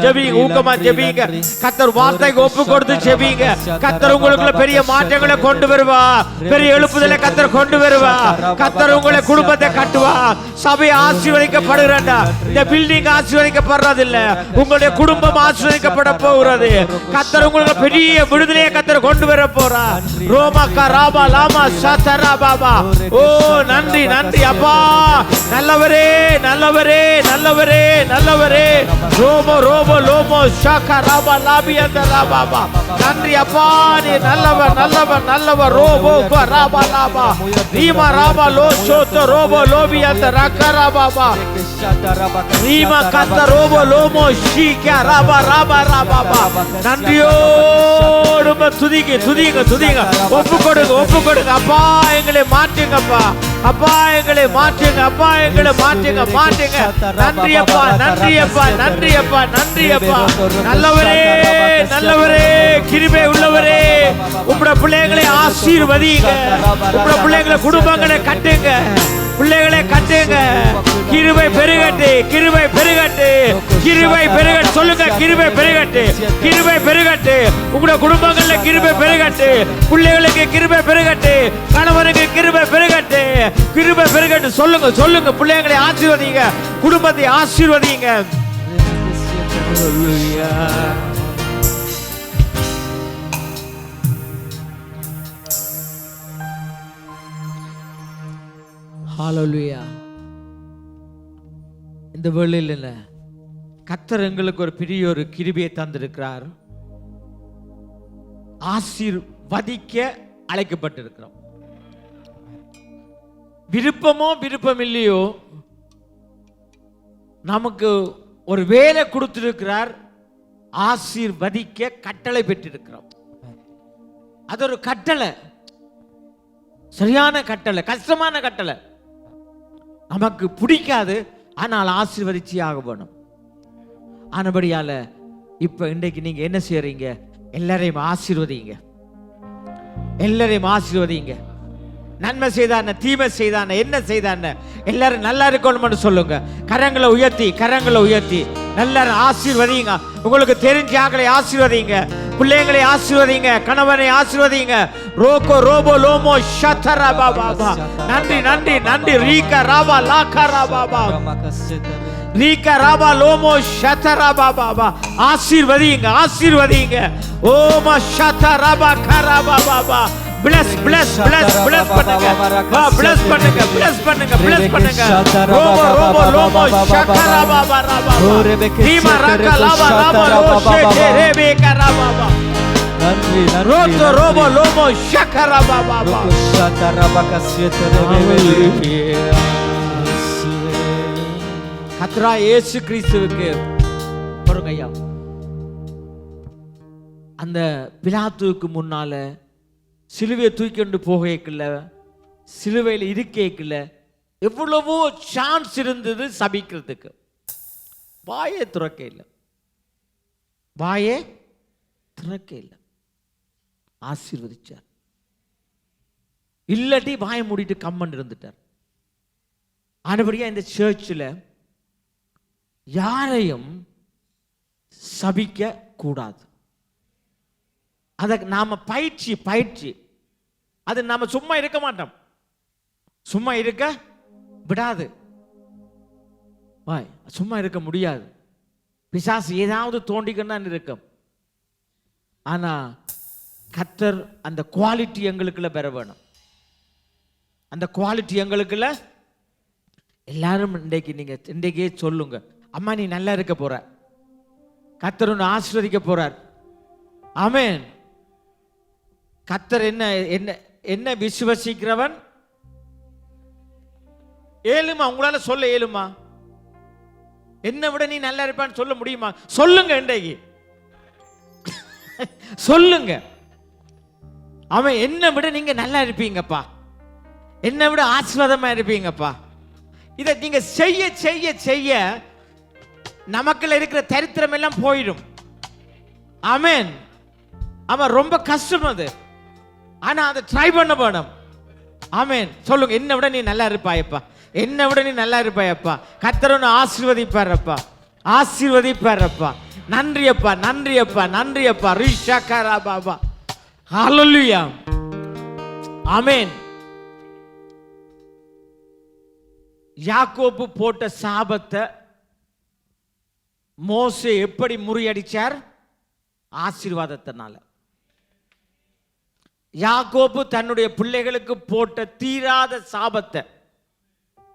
ஊக்கமா ஜெபிங்க. கர்த்தர் வார்த்தைக்கு ஒப்பு கொடுத்து ஜெபிங்க. கர்த்தர் உங்களுக்குள்ள பெரிய மாற்றங்களை கொண்டு வருவா. பெரிய எழுப்புதலை கர்த்தர் கொண்டு வருவா. கர்த்தர் உங்களை குடும்பத்தை கட்டுவா. சபை ஆசீர்வதிக்கப்படுகிறா. இந்த பில்டிங் ஆசீர்வதிக்கப்படுறது இல்ல, உங்களுடைய குடும்பம் ஆசீர்வதிக்கப்பட போகிறது. கர்த்தர் உங்களுக்கு பெரிய விடுதலையை கர்த்தர் கொண்டு வர போறா. ரோமக்கா ராபா லாமா சதரா பாபா. ஓ நன்றி நன்றி அப்பா. நல்லவரே நல்லவரே நல்லவரே நல்லவரே. ரோமோ ரோபோ லோமோ ஷாகா ராபா லாபி அந்தரா பாபா. நன்றி அப்பா நீ நல்லவர் நல்லவர் நல்லவர். ரோபோ ராபா லாபா ரீமா ராபா லோ சோதோ ரோபோ லோபி அந்தரா கரா பாபா. ரீமா கத்த ரோபோ லோமோ ஷீகா ராபா ராபா ராபா பாபா. நன்றியோடு துதிங்க துதிங்க துதிங்க. ஒப்பு கொடுங்க அப்பா எங்களை மாற்றுங்கப்பா. அப்பா எங்களை மாற்றுங்க. அப்பா எங்களை மாற்றுங்க மாற்றுங்க. நன்றி அப்பா நன்றி அப்பா நன்றி அப்பா நன்றி அப்பா. நல்லவரே நல்லவரே கிருபை உள்ளவரே. உங்களுடைய பிள்ளைகளை ஆசீர்வதிங்க. உங்களுடைய பிள்ளைகளை குடும்பங்களை கட்டுங்க. பிள்ளைகளை கட்டுங்க. கிருபை பெருகட்டு கிருபை பெருகட்டு கிருபை பெருகட்டு. சொல்லுங்க கிருபை பெருகட்டு கிருபை பெருகட்டு. உங்களுடைய குடும்பங்கள்ல கிருபை பெருகட்டு. பிள்ளைகளுக்கு கிருபை பெருகட்டு. கணவனுக்கு கிருபை பெருகட்டு கிருபை பெருகட்டு. சொல்லுங்க சொல்லுங்க. பிள்ளைகளை ஆசீர்வதிங்க. குடும்பத்தை ஆசீர்வதிங்க. ஹalleluya. இந்த வேளையில கர்த்தர் எங்களுக்கு ஒரு பெரிய ஒரு கிருபையை தந்திருக்கிறார். ஆசீர்வதிக்க அழைக்கப்பட்டிருக்கிறோம். விருப்பமோ விருப்பம் இல்லையோ நமக்கு ஒரு வேலை கொடுத்திருக்கிறார். ஆசீர்வதிக்க கட்டளை பெற்றிருக்கிறோம். அது ஒரு கட்டளை, சரியான கட்டளை, கஷ்டமான கட்டளை. நமக்கு பிடிக்காது, ஆனால் ஆசீர்வதிச்சு ஆக வேணும். ஆனபடியால இப்ப இன்றைக்கு நீங்க என்ன செய்யறீங்க? எல்லாரையும் ஆசீர்வதிங்க. எல்லாரையும் ஆசீர்வதிங்க. நன்மை செய்தான தீமை செய்தான என்ன செய்தான எல்லாரும் நல்லா இருக்கணும்னு சொல்லுங்க. கரங்களை உயர்த்தி எல்லாரும் ஆசீர்வதிங்க. உங்களுக்கு தெரிஞ்ச ஆக்களை ஆசீர்வதிங்க. பிள்ளைங்களை ஆசீர்வதிங்க. கணவனை ஆசீர்வதிங்க. ரோகோ ரோபோ லோமோ ஷதரா பாபா. நன்றி நன்றி நன்றி. ரீகா ராபா லாகா ராபா ரீகா ராபா லோமோ ஷதரா பாபா. ஆசீர்வதிங்க ஆசீர்வதிங்க. ஓமா ஷதரா கரா Baba. bless bless bless bless பண்ணுங்க. bless பண்ணுங்க bless பண்ணுங்க bless பண்ணுங்க. ரோபோ ரோபோ லோமோ ஷகரா பாபா ராபா. ரீமா ராகா லாபா ராபா லோ ஷேடே ரேபே கரா பாபா. நன்றி நன்றி. ரோதோ ரோபோ லோமோ ஷகரா பாபா பாபா. ஷதரா பகசியத ரேபே. கத்ரா இயேசு கிறிஸ்துவுக்கு பொறுங்கய்யா. அந்த பிலாத்துவுக்கு முன்னால சிலுவையை தூக்கி கொண்டு போகல, சிலுவையில் இருக்கல, எவ்வளவோ சான்ஸ் இருந்தது சபிக்கிறதுக்கு. வாயே திறக்க இல்லை, வாயே திறக்க இல்லை. ஆசீர்வதிச்சார். இல்லாட்டி வாயை மூடிட்டு கம்மன் இருந்துட்டார். ஆனபடியா இந்த சர்ச்சில் யாரையும் சபிக்க கூடாது. அதை நாம பயிற்சி அது நாம சும்மா இருக்க மாட்டோம். சும்மா இருக்க விடாது. சும்மா இருக்க முடியாது. பிசாசு ஏதாவது தோண்டிக்கணும் இருக்கும். ஆனா கர்த்தர் அந்த குவாலிட்டி எங்களுக்குள்ள பெற வேணும். அந்த குவாலிட்டி எங்களுக்குள்ள எல்லாரும் இன்றைக்கே சொல்லுங்க, அம்மா நீ நல்லா இருக்க போற, கர்த்தர் உன்னை ஆசீர்வதிக்க போறார். ஆமென். கர்த்தர் என்ன என்ன என்ன விசுவசிக்கிறவன் ஏழுமா, உங்களால சொல்ல ஏழுமா? என்ன விட நீ நல்லா இருப்பான்னு சொல்ல முடியுமா? சொல்லுங்க இன்றைக்கு சொல்லுங்க. அவன் என்ன விட நீங்க நல்லா இருப்பீங்கப்பா, என்ன விட ஆசீர்வாதமா இருப்பீங்கப்பா. இதை நீங்க செய்ய செய்ய செய்ய நமக்குள்ள இருக்கிற தரித்திரம் எல்லாம் போயிடும். ஆமென். ஆமா, ரொம்ப கஷ்டம் அது. ஆனா அதை ட்ரை பண்ண வேணும். ஆமென். சொல்லுங்க, என்னை விட நீ நல்லா இருப்பாயப்பா, என்னை விட நீ நல்லா இருப்பாயப்பா, கர்த்தர் உன்னை ஆசீர்வதிப்பாரப்பா, ஆசீர்வதிப்பாரப்பா. நன்றி அப்பா, நன்றி அப்பா, நன்றி அப்பா. ரிஷாகரா பாபா. ஹalleluya. ஆமென். யாக்கோபு போட்ட சாபத்தை மோசே எப்படி முறியடிச்சார்? ஆசீர்வாதத்தினால. யாக்கோபு தன்னுடைய பிள்ளைகளுக்கு போட்ட தீராத சாபத்தை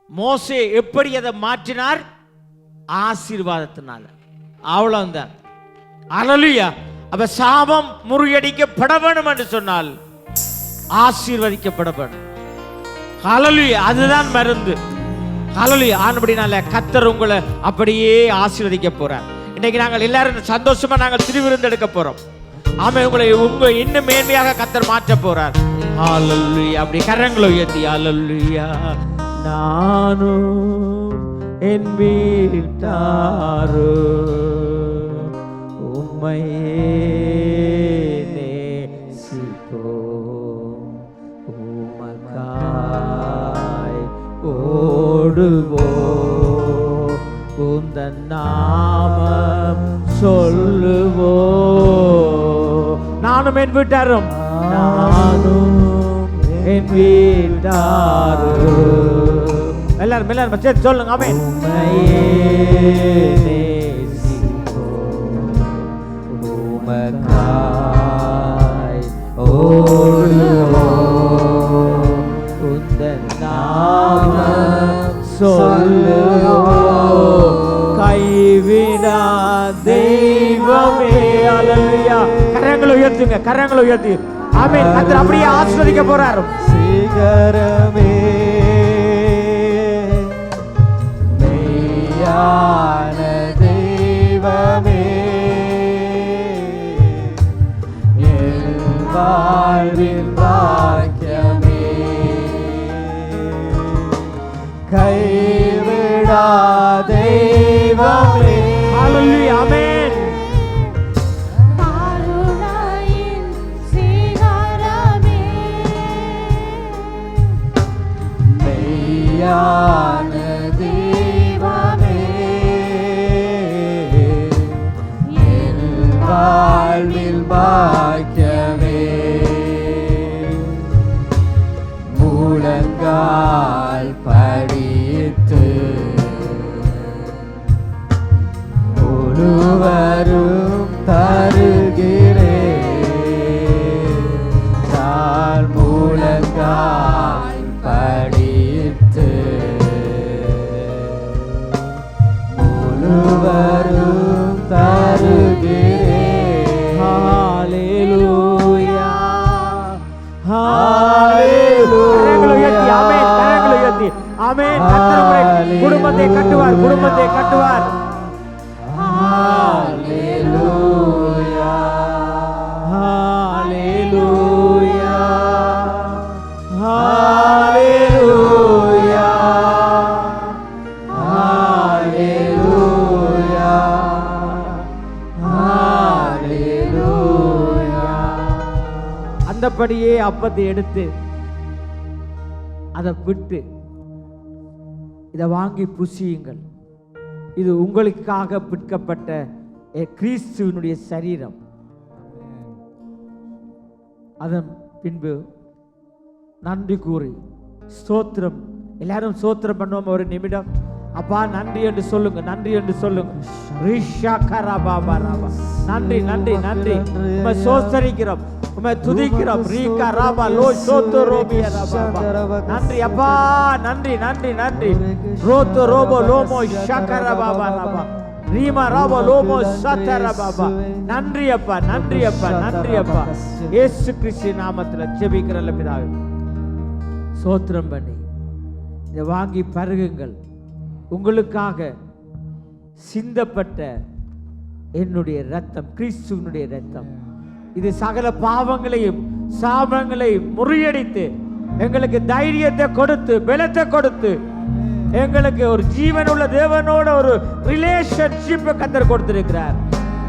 மோசே எப்படி அதை மாற்றினார்? ஆசீர்வாதத்தினால. அவ்வளவுதான். ஹalleluya. அப்ப சாபம் முறியடிக்கப்பட வேண்டும் என்று சொன்னால் ஆசீர்வதிக்கப்பட வேண்டும். ஹalleluya. அதுதான் மருந்து. ஹalleluya. ஆனபடினால கர்த்தர் உங்களை அப்படியே ஆசீர்வதிக்க போறார். இன்னைக்கு நாங்கள் எல்லாரும் சந்தோஷமா நாங்கள் திருவிருந்து எடுக்க போறோம். ஆமென். உங்க இன்னும் மேன்மையாக கர்த்தர் மாற்ற போறார். ஹalleluya. அப்படி கரங்களை உயர்த்தி ஹalleluya. நானும் என் வீட்டாரோ உம்மையே நேசிப்போம், உமக்காய் ஓடுவோம், உந்தன் நாமம் சொல்லுவோம். நானும் என் வீட்டாரும், நானும் என் வீட்டாரும், எல்லாரும் எல்லாரும் சேர்த்து சொல்லுங்க. ஆமென். உம்மையே நேசிப்போம், உமக்காய் ஓடுவோம், உந்தன் நாமம் சொல்லுவோம், கைவிடா தெய்வமே. ஹalleluya. கரங்களை உயர்த்துங்க, கரங்களை உயர்த்தி. ஆமென். கர்த்தர் அப்படியே ஆசீர்வதிக்க போறார். சிகரமே மெய்யான தெய்வமே, என் வாழ்வின் பாக்கியமே, கைவிடா தெய்வமே. ஹalleluya. ஆமென். மெய்யான தெய்வமே, என் வாழ்வில் பாக்கியமே, முழங்கால் படியிட்டு முழுவரும் தருகிறேன், நான் முழங்கால் படியிட்டு முழுவரும் தருகிறேன். ஹalleluya. ஹalleluya. கரங்களை உயர்த்தி. ஆமென். கரங்களை உயர்த்தி. ஆமென். கர்த்தர் உங்களுடைய குடும்பத்தை கட்டுவார், குடும்பத்தை கட்டுவார். ஹalleluya. ஹalleluya. ஹalleluya. ஹalleluya. ஹalleluya. அந்தபடியே அப்பத்தை எடுத்து அதை விட்டு இதை வாங்கி புசியுங்கள், இது உங்களுக்காக பிற்கப்பட்ட கிறிஸ்துவினுடைய சரீரம். அதன் பின்பு நன்றி கூறி ஸ்தோத்திரம், எல்லாரும் ஸ்தோத்திரம் பண்ணுவோம். ஒரு நிமிடம் அப்பா நன்றி என்று சொல்லுங்க, நன்றி என்று சொல்லுங்க. நன்றி நன்றி நன்றி. உம்மை சோஸ்தரிக்கிறோம், உம்மை துதிக்கிறோம். ரீகா ராபா லோ சோத்தோ ரோபியா ராபா. நன்றி அப்பா, நன்றி நன்றி நன்றி. ரோத்தோ ரோபோ லோமோ ஷக்கர பாபா ராபா. ரீமா ராபோ லோமோ சத்தர பாபா. நன்றி அப்பா, நன்றி அப்பா, நன்றி அப்பா. இயேசு கிறிஸ்து நாமத்தில் ஜெபிக்கிறல்ல பிதாவே. ஸ்தோத்திரம் பண்ணி இதை வாங்கி பருகுங்கள். உங்களுக்காக சிந்தப்பட்ட என்னுடைய ரத்தம், கிறிஸ்துவினுடைய ரத்தம். இது சகல பாவங்களையும் சாபங்களையும் முறியடித்து எங்களுக்கு தைரியத்தை கொடுத்து பலத்தை கொடுத்து எங்களுக்கு ஒரு ஜீவனுள்ள தேவனோட ஒரு ரிலேஷன்ஷிப்பை கத்தர் கொடுத்திருக்கிறார்.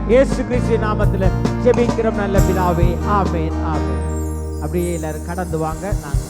இயேசு கிறிஸ்து நாமத்தில் ஜெபிக்கிறோம் நல்ல பிதாவே. ஆமென், ஆமென். அப்படியே எல்லாரும் கடந்து வாங்க. நான்